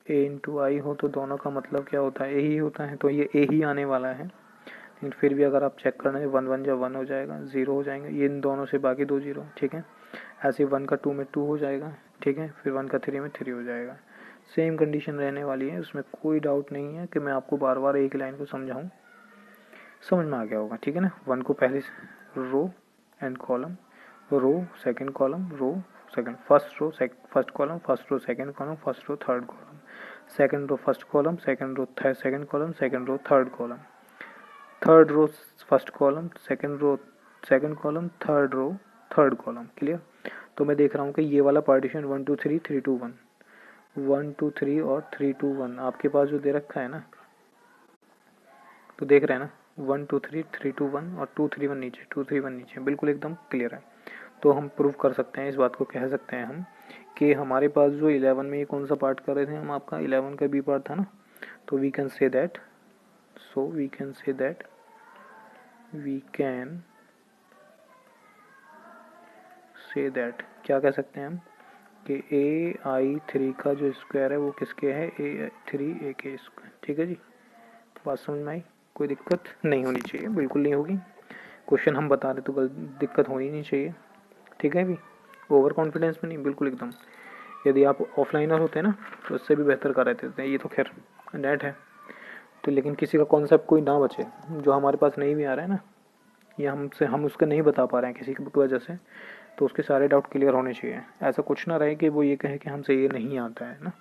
A इंटू आई हो तो दोनों का मतलब क्या होता है? A ही होता है। तो ये A ही आने वाला है, लेकिन फिर भी अगर आप चेक करना है 1 1 जब 1 हो जाएगा, 0 हो जाएंगे ये इन दोनों से, बाकी 2 0, ठीक है। ऐसे 1 का 2 में 2 हो जाएगा, ठीक है। फिर 1 का 3 में 3 हो जाएगा। सेम कंडीशन रहने वाली है, उसमें कोई डाउट नहीं है कि मैं आपको बार बार एक लाइन को समझाऊँ। समझ में आ गया होगा, ठीक है ना। 1 को पहले row and column, row second column, row second, first row first column, first row second column, first row third column, second row first column, second row second column, second row third column, third row first column, second row second column, third row third column. Clear? तो मैं देख रहा हूँ कि ये वाला partition 1 2 3 3 2 1, 1 2 3 और 3 2 1 आपके पास जो दे रखा है ना, तो देख रहे हैं ना 1 2 3 3 2 1 और 2 3 1 नीचे, 2 3 1 नीचे, बिल्कुल एकदम क्लियर है। तो हम प्रूव कर सकते हैं, इस बात को कह सकते हैं हम कि हमारे पास जो 11 में ये कौन सा पार्ट कर रहे थे हम, आपका 11 का बी पार्ट था ना। तो we can say that, we can say that क्या कह सकते हैं हम कि AI3 का जो स्क्वायर है वो किसके है? A3 के स्क्वायर, ठीक है जी। बात समझ में आई? कोई दिक्कत नहीं होनी चाहिए, बिल्कुल नहीं होगी। क्वेश्चन हम बता रहे तो दिक्कत होनी नहीं चाहिए, ठीक है भी। ओवर कॉन्फिडेंस में नहीं, बिल्कुल एकदम। यदि आप ऑफलाइनर होते ना तो इससे भी बेहतर कर रहे थे। ये तो खैर नेट है तो, लेकिन किसी का कॉन्सेप्ट कोई ना बचे जो हमारे पास नहीं भी आ रहा है ना, या हम उसका नहीं बता पा रहे हैं किसी की वजह से, तो उसके सारे डाउट क्लियर होने चाहिए। ऐसा कुछ ना रहे कि वो ये कहे कि हमसे ये नहीं आता है ना।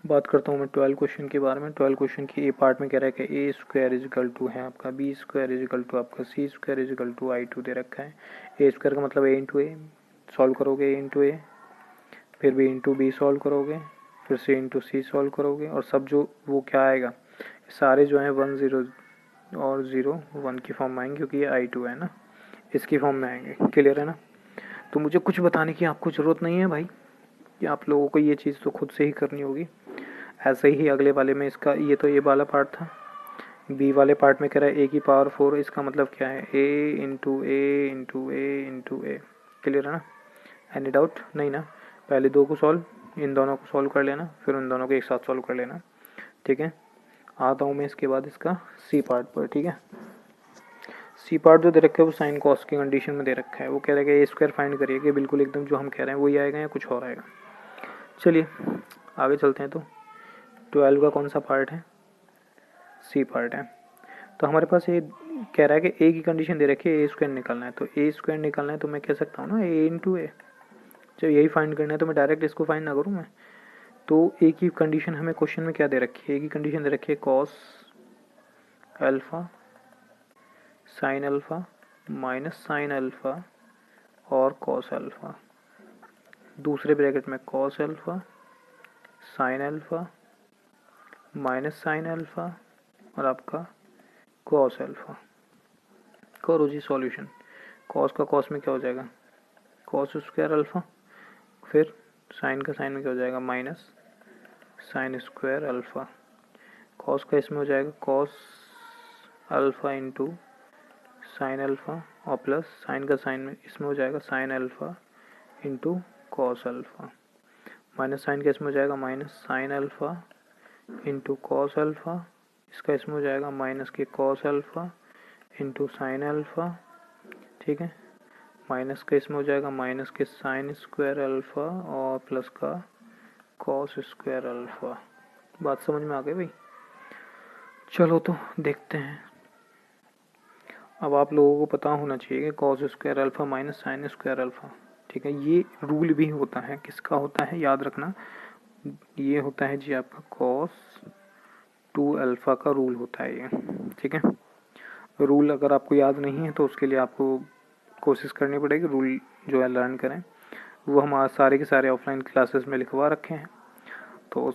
बात करता हूँ मैं 12 क्वेश्चन के बारे में। 12 क्वेश्चन की ए पार्ट में कह रहा है कि A स्क्वायर इजिकल टू है आपका B स्क्वायर इजिकल टू आपका C square is equal to I2 दे रखा है। A स्क्वायर का मतलब A इंटू ए, सॉल्व करोगे A इंटू ए, फिर B इंटू बी सॉल्व करोगे, फिर से इंटू सी सॉल्व करोगे और सब जो वो क्या आएगा, सारे जो हैं 1 0 और 0 1 की फॉर्म में आएंगे, क्योंकि ये I2 है ना, इसकी फॉर्म में आएंगे। क्लियर है ना? तो मुझे कुछ बताने की आपको ज़रूरत नहीं है भाई, कि आप लोगों को ये चीज़ तो खुद से ही करनी होगी। ऐसे ही अगले वाले में इसका, ये तो ये वाला पार्ट था, बी वाले पार्ट में कह रहा है ए की पावर 4, इसका मतलब क्या है, ए इंटू ए इंटू ए इंटू ए। क्लियर है ना? Any doubt? नहीं ना? पहले दो को सॉल्व, इन दोनों को सॉल्व कर लेना, फिर उन दोनों को एक साथ सॉल्व कर लेना। ठीक है, आता हूँ मैं इसके बाद इसका सी पार्ट पर। ठीक है, सी पार्ट जो दे रखा है वो साइन कॉस की कंडीशन में दे रखा है। वो कह रहा है कि ए स्क्वायर फाइंड करिए, कि बिल्कुल एकदम जो हम कह रहे हैं वही आएगा या कुछ और आएगा। चलिए आगे चलते हैं। तो 12 का कौन सा पार्ट है, सी पार्ट है। तो हमारे पास ये कह रहा है कि ए की कंडीशन दे रखी है, ए स्क्वायर निकालना है। तो ए स्क्वायर निकालना है तो मैं कह सकता हूँ ना ए इंटू ए, जब यही फाइंड करना है तो मैं डायरेक्ट इसको फाइंड ना करूँ मैं। तो ए की कंडीशन हमें क्वेश्चन में क्या दे रखी है, ए की कंडीशन दे रखी है cos alpha sine alpha minus sine alpha और कॉस अल्फ़ा, दूसरे ब्रैकेट में cos alpha sine alpha minus sine alpha और आपका कॉस अल्फ़ा। करो जी सॉल्यूशन। कॉस का कॉस में क्या हो जाएगा, कॉस स्क्वायर अल्फ़ा, फिर साइन का साइन में क्या हो जाएगा, minus sign square alpha. Cos का इसमें हो जाएगा cos alpha into sine alpha, और प्लस साइन का साइन में इसमें हो जाएगा sine alpha into cos alpha, minus sine का इसमें हो जाएगा minus sine alpha into cos alpha, इसका इसमें हो जाएगा माइनस के cos alpha into sine alpha. ठीक है, माइनस का इसमें हो जाएगा माइनस के साइन स्क्वायर अल्फ़ा और प्लस का कॉस स्क्वायर अल्फ़ा। बात समझ में आ गई भाई? चलो तो देखते हैं। अब आप लोगों को पता होना चाहिए कि cos square alpha minus sign square alpha. ठीक है, ये रूल भी होता है, किसका होता है याद रखना, ये होता है जी आपका कॉस 2 अल्फ़ा का रूल होता है ये। ठीक है, रूल अगर आपको याद नहीं है तो उसके लिए आपको कोशिश करनी पड़ेगी, रूल जो है लर्न करें। वो हम सारे के सारे ऑफलाइन क्लासेस में लिखवा रखे हैं, तो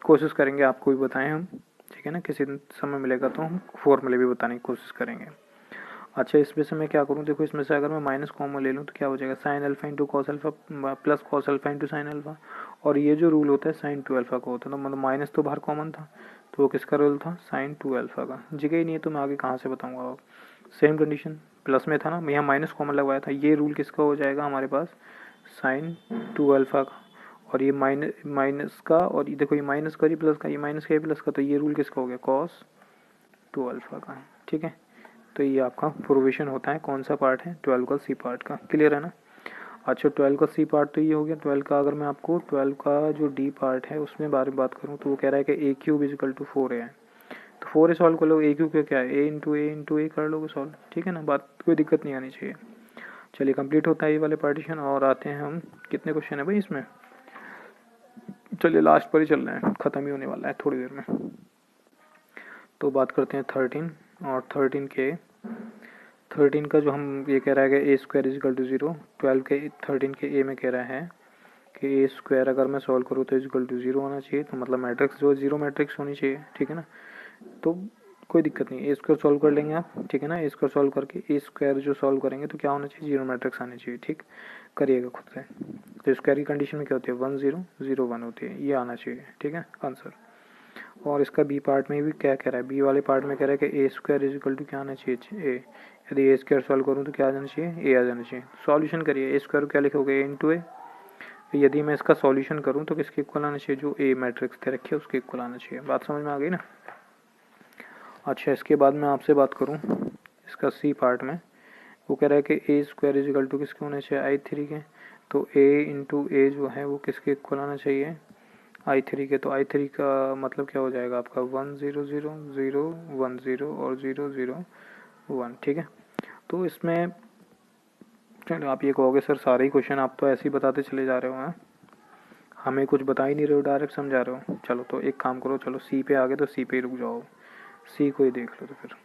कोशिश करेंगे आपको भी बताएं हम। ठीक है ना, किसी दिन समय मिलेगा तो हम फॉर्मूले भी बताने की कोशिश करेंगे। अच्छा, इसमें से मैं क्या करूँ, देखो इसमें से अगर मैं माइनस कॉमन ले लूँ तो क्या हो जाएगा, sine alpha into cos alpha plus cos alpha into sine alpha, और ये जो रूल होता है साइन 2 अल्फ़ा का होता है। तो मतलब माइनस तो बाहर कॉमन था, तो वो किसका रूल था, साइन 2 अल्फ़ा का। जगह ही नहीं है तो मैं आगे कहाँ से बताऊँगा। आप सेम कंडीशन प्लस में था ना, मैं यहाँ माइनस कॉमन लगवाया था, ये रूल किसका हो जाएगा हमारे पास, साइन 2 अल्फ़ा का, और ये माइनस का, और ये देखो ये माइनस का, ये प्लस का, ये माइनस का, ये प्लस का, तो ये रूल किसका हो गया, कॉस 2 अल्फ़ा का। ठीक है, तो ये आपका प्रोविज़न होता है, कौन सा पार्ट है, 12 का सी पार्ट का। क्लियर है ना? अच्छा, 12 का सी पार्ट तो ये हो गया। 12 का अगर मैं आपको 12 का जो डी पार्ट है उसमें बारे में बात करूँ तो वो कह रहा है कि ए क्यूब इजिकल टू 4 है। तो 4 सॉल्व कर लो, ए क्यूब क्या है, ए इंटू ए कर लोगे सॉल्व। ठीक है ना, बात कोई दिक्कत नहीं आनी चाहिए। चलिए कंप्लीट होता है ये वाले पार्टीशन, और आते हैं हम, कितने क्वेश्चन है भाई इसमें, चलिए लास्ट पर ही चल रहे हैं, ख़त्म ही होने वाला है थोड़ी देर में। तो बात करते हैं 13, और 13 का जो हम ये कह रहा है कि ए स्क्वायर इजिकल टू 0, 12 के 13 के ए में कह रहा है कि ए स्क्वायर अगर मैं सॉल्व करूँ तो इजिकल टू 0 होना चाहिए, तो मतलब मैट्रिक्स जो 0 मैट्रिक्स होनी चाहिए। ठीक है ना, तो कोई दिक्कत नहीं, ए स्क्वायर सॉल्व कर लेंगे आप। ठीक है ना, ए स्क्वायर सॉल्व करके ए स्क्वायर जो सॉल्व करेंगे तो क्या होना चाहिए, 0 मैट्रिक्स आनी चाहिए। ठीक, करिएगा खुद से। तो स्क्वायर की कंडीशन में क्या होती है, 1 0 0 1 होती है, ये आना चाहिए। ठीक है आंसर। और इसका बी पार्ट में भी क्या कह रहा है, बी वाले पार्ट में कह रहा है कि ए स्क्वायर इजिकल टू क्या आना चाहिए, ए। यदि ए स्क्वायर सॉल्व करूँ तो क्या आ जाना चाहिए, ए आ जाना चाहिए। सॉल्यूशन करिए, ए स्क्वायर क्या लिखोगे, ए इंटू ए। यदि मैं इसका सॉल्यूशन करूँ तो किसके इक्वल आना चाहिए, जो ए मैट्रिक्स दे रखी है उसके इक्वल आना चाहिए। बात समझ में आ गई ना? अच्छा, इसके बाद मैं आपसे बात करूँ इसका सी पार्ट में, वो कह रहा है कि ए स्क्वायर इजिकल टू किसके होने चाहिए, I3 के। तो ए इंटू ए जो है वो किसके इक्वल आना चाहिए, I3 के। तो I3 का मतलब क्या हो जाएगा आपका, 1 0 0 0 1 0 और 0 0 1। ठीक है, तो इसमें चलो आप ये कहोगे सर सारे ही क्वेश्चन आप तो ऐसे ही बताते चले जा रहे हो, हैं हमें कुछ बता ही नहीं रहे हो, डायरेक्ट समझा रहे हो। चलो तो एक काम करो, चलो सी पे आ गए तो सी पे ही रुक जाओ, सी को ही देख लो। तो फिर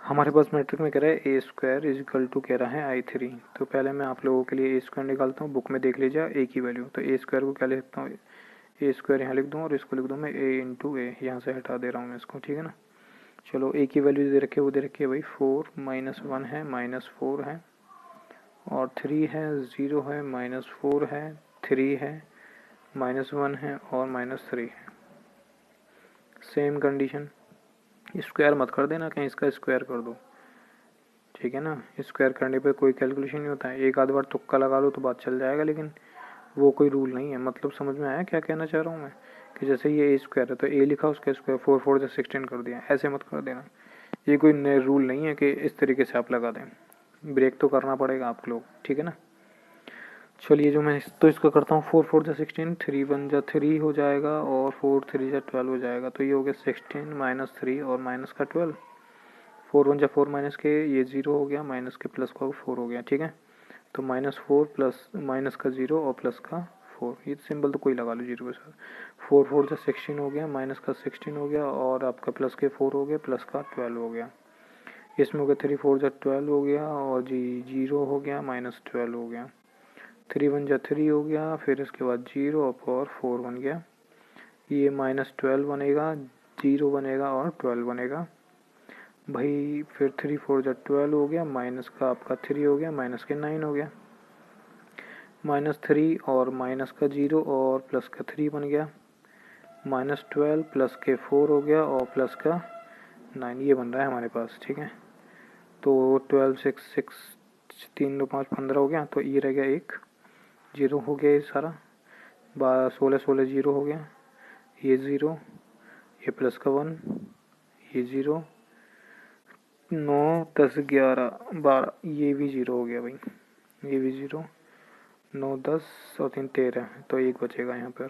हमारे पास मैट्रिक में कह रहा है ए स्क्वायर इजिकल टू कह रहा है I3। तो पहले मैं आप लोगों के लिए ए स्क्वायर निकालता हूँ, बुक में देख लीजिए ए की वैल्यू। तो ए स्क्वायर को क्या लिखता हूँ, ए स्क्वायर यहाँ लिख दूँ और इसको लिख दूँ मैं ए इंटू ए, यहाँ से हटा दे रहा हूँ मैं इसको, ठीक है ना। चलो ए की वैल्यू दे रखी है, वो दे रखी है भाई 4 -1 है, -4 है और 3 है, 0 है, -4 है, 3 है, -1 है और -3 है। सेम कंडीशन, स्क्वायर मत कर देना कहीं, इसका स्क्वायर कर दो, ठीक है ना। स्क्वायर करने पे कोई कैलकुलेशन नहीं होता है, एक आध बार तुक्का लगा लो तो बात चल जाएगा, लेकिन वो कोई रूल नहीं है। मतलब समझ में आया क्या कहना चाह रहा हूँ मैं, कि जैसे ये ए स्क्वायर है तो ए लिखा उसका स्क्वायर, 4 4 जा 16 कर दिया, ऐसे मत कर देना। ये कोई नए रूल नहीं है कि इस तरीके से आप लगा दें, ब्रेक तो करना पड़ेगा आप लोग, ठीक है ना। चलिए जो मैं तो इसका करता हूँ, 4 4 जा 16, 3 1 जा 3 हो जाएगा और 4 3 जा 12 हो जाएगा। तो ये हो गया 16 -3 और माइनस का 12, 4 1 जा 4 माइनस के ये 0 हो गया, माइनस के प्लस का 4 हो गया, ठीक है। तो -4 प्लस माइनस का 0 और प्लस का 4, ये सिंबल तो कोई लगा लो 0 के साथ। 4 4 जा 16 हो गया, माइनस का 16 हो गया और आपका प्लस के 4 हो गया, प्लस का 12 हो गया। इसमें हो गया 3 4 जा 12 हो गया और जी 0 हो गया, -12 हो गया। 3 1 जा 3 हो गया, फिर इसके बाद 0 और 4 बन गया। ये -12 बनेगा, 0 बनेगा और 12 बनेगा भाई। फिर 3 4 जा 12 हो गया, माइनस का आपका 3 हो गया, माइनस के 9 हो गया। -3 और माइनस का 0 और प्लस का 3 बन गया। -12 प्लस के 4 हो गया और प्लस का 9, ये बन रहा है हमारे पास, ठीक है। तो 12 6 6 3 2 5 15 हो गया, तो ये रह गया 1 0 हो गया, ये सारा 16 16 0 हो गया, ये 0, ये प्लस का 1, ये 0, 9 10 11 12, ये भी 0 हो गया भाई, ये भी 0, 9 10 और 3 13, तो 1 बचेगा यहाँ पर।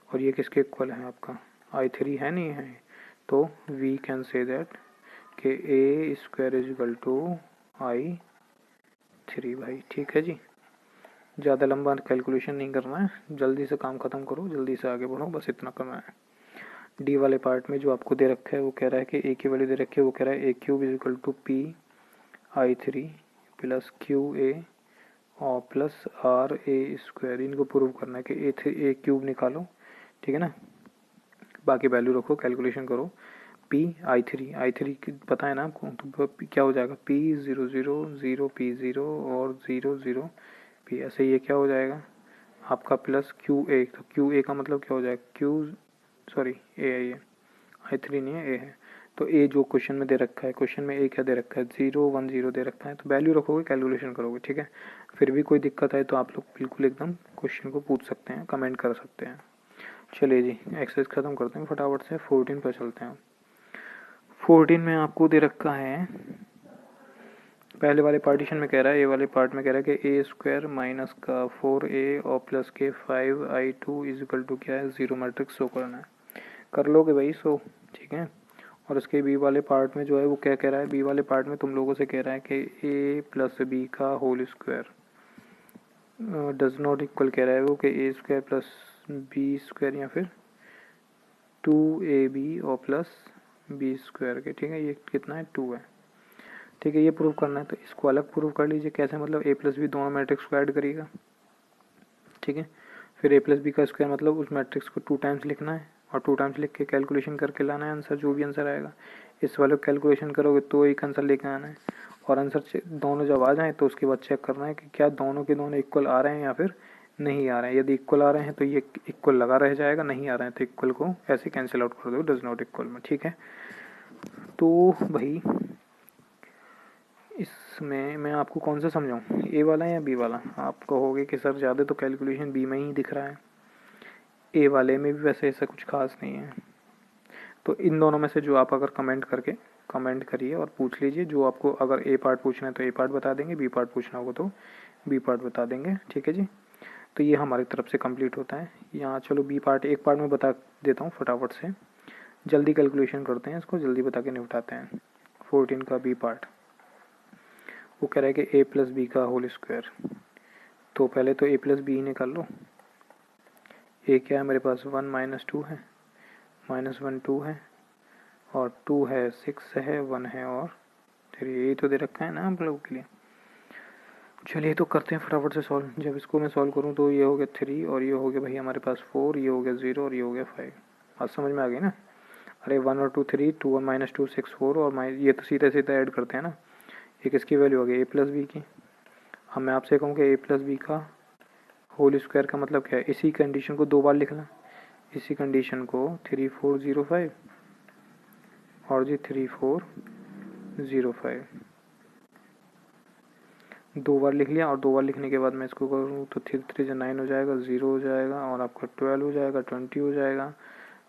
और ये किसके इक्वल है आपका, I3 है नहीं है, तो वी कैन से दैट कि A square is equal to I3 भाई, ठीक है जी। ज़्यादा लंबा कैलकुलेशन नहीं करना है, जल्दी से काम ख़त्म करो, जल्दी से आगे बढ़ो, बस इतना करना है। डी वाले पार्ट में जो आपको दे रखा है वो कह रहा है कि ए की वैल्यू दे रखी है, वो कह रहा है A³ is equal to P/3 plus QA और प्लस RA स्क्वायर। इनको प्रूव करना है कि A³ निकालो, ठीक है ना। बाकी वैल्यू रखो, कैलकुलेशन करो। I3 की पता है ना आपको, तो क्या हो जाएगा P 0 0 0 P 0 और 0 0 P, ऐसे ये क्या हो जाएगा आपका प्लस QA। तो QA का मतलब क्या हो जाएगा, सॉरी ए है, ये I3 नहीं है, ए है। तो ए जो क्वेश्चन में दे रखा है, क्वेश्चन में ए क्या दे रखा है 0 1 0 दे रखा है, तो वैल्यू रखोगे, कैलकुलेशन करोगे, ठीक है। फिर भी कोई दिक्कत है तो आप लोग बिल्कुल एकदम क्वेश्चन को पूछ सकते हैं, कमेंट कर सकते हैं। चलिए जी एक्सरसाइज ख़त्म करते हैं फटाफट से, 14 पर चलते हैं। 14 में आपको दे रखा है, पहले वाले पार्टीशन में कह रहा है, ए वाले पार्ट में कह रहा है कि ए स्क्वायर माइनस का 4a और प्लस के 5I2 इज इक्वल टू क्या है 0 मैट्रिक्स शो करना है। कर लोगे भाई सो, ठीक है। और उसके बी वाले पार्ट में जो है वो क्या कह रहा है, बी वाले पार्ट में तुम लोगों से कह रहा है कि ए प्लस बी का whole square does not equal, कह रहा है वो कि A square plus B square या फिर 2ab और प्लस बी स्क्वायर के, ठीक है। ये कितना है 2 है, ठीक है। ये प्रूव करना है तो इसको अलग प्रूव कर लीजिए, कैसे, मतलब a प्लस बी दोनों मैट्रिक्स को ऐड करिएगा, ठीक है। फिर a प्लस बी का स्क्वायर मतलब उस मैट्रिक्स को 2 टाइम्स लिखना है और 2 टाइम्स लिख के कैलकुलेशन करके लाना है आंसर, जो भी आंसर आएगा। इस वाले को कैलकुलेशन करोगे तो एक आंसर लेकर आना है, और आंसर दोनों जब आ जाएँ तो उसके बाद चेक करना है कि क्या दोनों के दोनों इक्वल आ रहे हैं या फिर नहीं आ रहे हैं। यदि इक्वल आ रहे हैं तो ये इक्वल लगा रह जाएगा, नहीं आ रहे हैं तो इक्वल को ऐसे कैंसिल आउट कर दो डज नॉट इक्वल में, ठीक है। तो भाई इसमें मैं आपको कौन सा समझाऊँ, ए वाला या बी वाला। आप कहोगे कि सर ज़्यादा तो कैलकुलेशन बी में ही दिख रहा है, ए वाले में भी वैसे ऐसा कुछ खास नहीं है। तो इन दोनों में से जो आप अगर कमेंट करिए और पूछ लीजिए, जो आपको अगर ए पार्ट पूछना है तो ए पार्ट बता देंगे, बी पार्ट पूछना होगा तो बी पार्ट बता देंगे, ठीक है जी। तो ये हमारी तरफ से कंप्लीट होता है यहाँ। चलो बी पार्ट एक पार्ट में बता देता हूँ फटाफट से, जल्दी कैलकुलेशन करते हैं, इसको जल्दी बता के निपटाते हैं। 14 का बी पार्ट वो कह रहा है कि a प्लस बी का होल स्क्वायर। तो पहले तो a प्लस बी निकाल लो। a क्या है मेरे पास 1 -2 है, -1 2 है और 2 है 6 है 1 है और 3, यही तो दे रखा है ना आप लोगों के लिए। चलिए तो करते हैं फटाफट से सॉल्व। जब इसको मैं सॉल्व करूँ तो ये हो गया 3 और ये हो गया भाई हमारे पास 4, ये हो गया 0 और ये हो गया 5। बात समझ में आ गई ना। अरे 1 और 2 3, 2 और -2 6 4 और ये तो सीधे सीधे ऐड करते हैं ना। एक इसकी वैल्यू हो गई a+b की। अब मैं आपसे कहूँ कि a+b का होल स्क्वायर का मतलब क्या है। इसी कंडीशन को 2 बार लिखना। इसी कंडीशन को 3 4 0 5 और जी 3 4 0 5 2 बार लिख लिया। और 2 बार लिखने के बाद मैं इसको करूँ तो 3 3 9 हो जाएगा, 0 हो जाएगा और आपका 12 हो जाएगा, 20 हो जाएगा।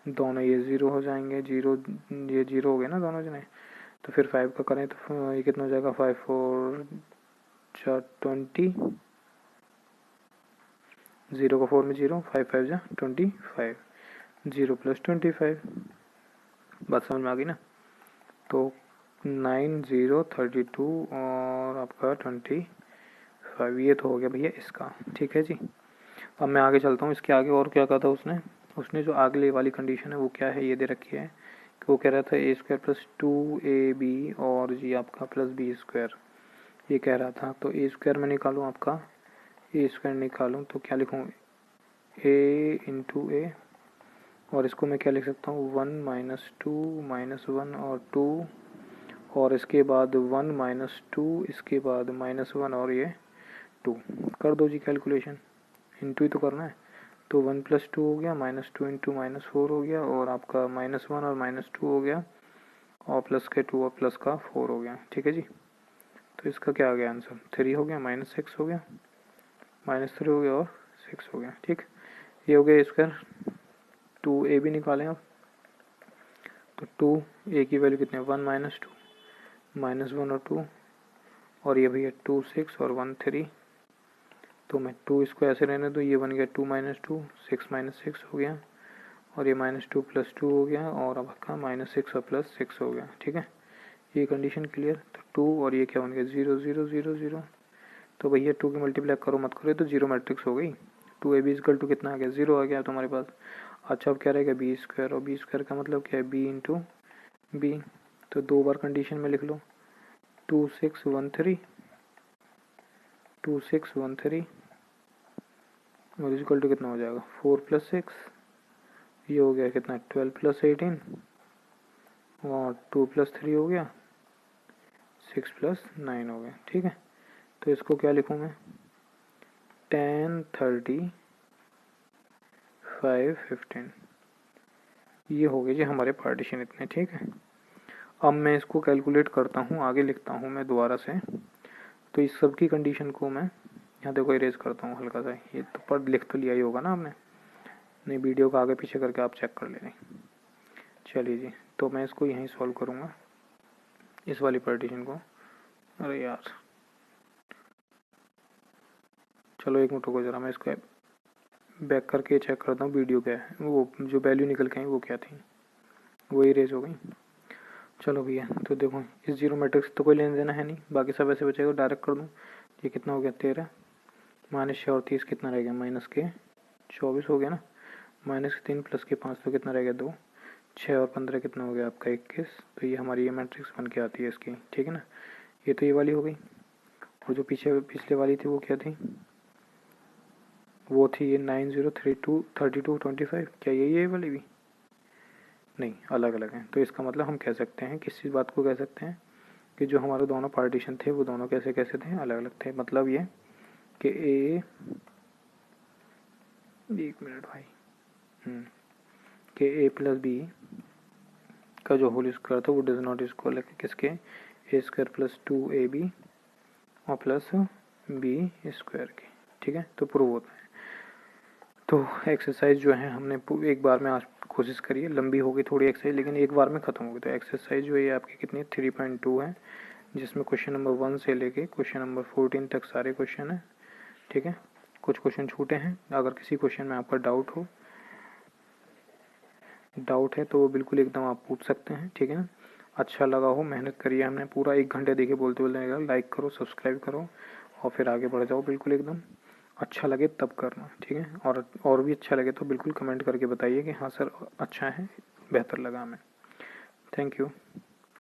दोनों ये 0 हो जाएंगे, 0 ये 0 हो गए ना दोनों जने। तो फिर 5 का करें तो ये कितना हो जाएगा, 5 4 20, 0 का 4 में 0, 5 5 जा 25, 0 + 25। बात समझ में आ गई ना। तो 9 0 32 और आपका 25, ये तो हो गया भैया इसका। ठीक है जी। अब मैं आगे चलता हूँ। इसके आगे और क्या कहा था उसने जो अगले वाली कंडीशन है वो क्या है, ये दे रखी है कि वो कह रहा था a² + 2ab और जी आपका +b², ये कह रहा था। तो a² में निकालूँ, आपका a² निकालूँ तो क्या लिखूँ, a × a और इसको मैं क्या लिख सकता हूँ, 1 - 2 -1 और 2 और इसके बाद 1 - 2, इसके बाद -1 और ये 2। कर दो जी कैलकुलेशन, इंटू ही तो करना है। तो 1 + 2 हो गया, -2 × -4 हो गया और आपका -1 और -2 हो गया और प्लस के 2 और प्लस का 4 हो गया। ठीक है जी। तो इसका क्या आ गया आंसर, 3 हो गया, -6 हो गया, -3 हो गया और 6 हो गया। ठीक, ये हो गया स्क्वायर। 2a भी निकालें आप। तो 2a की वैल्यू कितनी है, 1 - 2 -1 और 2 और ये भैया 2 6 और 1 3। तो मैं 2 इसको ऐसे रहने दो, ये बन गया 2 - 2 6 - 6 हो गया और ये -2 + 2 हो गया और अब आपका -6 और +6 हो गया। ठीक है, ये कंडीशन क्लियर। तो 2 और ये क्या बन गया, 0 0 0 0। तो भैया 2 की मल्टीप्लाई करो मत करो, तो 0 मैट्रिक्स हो गई। 2ab = कितना आ गया, 0 आ गया तुम्हारे पास। अच्छा अब क्या रहेगा, b² और b² का मतलब क्या है, b × b। तो 2 बार कंडीशन में लिख लो, 2 6 1 3 2 6 1 3 और इज इक्वल टू कितना हो जाएगा, 4 + 6, ये हो गया कितना, 12 + 18 और 2 + 3 हो गया, 6 + 9 हो गया। ठीक है, तो इसको क्या लिखूँ मैं, 10 30 5 15, ये हो गए जी हमारे पार्टीशन इतने। ठीक है, अब मैं इसको कैलकुलेट करता हूँ, आगे लिखता हूँ मैं दोबारा से। तो इस सब की कंडीशन को मैं यहाँ देखो इरेज करता हूँ हल्का सा। ये तो पर लिख तो लिया ही होगा ना आपने, नहीं वीडियो को आगे पीछे करके आप चेक कर लेंगे। चलिए जी, तो मैं इसको यहीं सॉल्व करूँगा, इस वाली पार्टीशन को। अरे यार चलो एक मिनट रुको ज़रा, मैं इसको बैक करके चेक करता हूँ वीडियो क्या है, वो जो वैल्यू निकल के आई वो क्या थी, वो इरेज हो गई। चलो भैया, तो देखो इस 0 मैट्रिक्स तो कोई लेना देना है नहीं, बाकी सब ऐसे बचेगा। डायरेक्ट कर दूँ, ये कितना हो गया, 13 -6 और 30 कितना रह गया, -24 हो गया ना, -3 + के 5 तो कितना रह गया, 2 6 और 15 कितना हो गया आपका 21। तो ये हमारी ये मैट्रिक्स बन के आती है इसकी। ठीक है ना, ये तो ये वाली हो गई। और जो पिछले वाली थी वो क्या थी, वो थी ये 9 0 3 2 32 25। क्या ये वाली भी नहीं, अलग अलग हैं। तो इसका मतलब हम कह सकते हैं, किस चीज़ बात को कह सकते हैं कि जो हमारे दोनों पार्टीशन थे वो दोनों कैसे कैसे थे, अलग अलग थे। मतलब ये कि एक मिनट भाई, कि a + b का जो होल स्क्वायर था वो डज नॉट इक्वल है किसके, a² + 2ab और प्लस b² के। ठीक है, तो प्रूव होता है। तो एक्सरसाइज जो है हमने एक बार में आज कोशिश करी है, लंबी हो गई थोड़ी एक्सरसाइज लेकिन एक बार में ख़त्म हो गई। तो एक्सरसाइज जो है आपकी कितनी 3.2 है, जिसमें क्वेश्चन नंबर 1 से लेके क्वेश्चन नंबर 14 तक सारे क्वेश्चन हैं। ठीक है, कुछ क्वेश्चन छूटे हैं। अगर किसी क्वेश्चन में आपका डाउट है तो वो बिल्कुल एकदम आप पूछ सकते हैं। ठीक है ना, अच्छा लगा हो, मेहनत करिए, हमने पूरा 1 घंटे देखिए बोलते बोलते, लाइक करो, सब्सक्राइब करो और फिर आगे बढ़ जाओ बिल्कुल एकदम। अच्छा लगे तब करना। ठीक है, और भी अच्छा लगे तो बिल्कुल कमेंट करके बताइए कि हाँ सर अच्छा है, बेहतर लगा हमें। Thank you.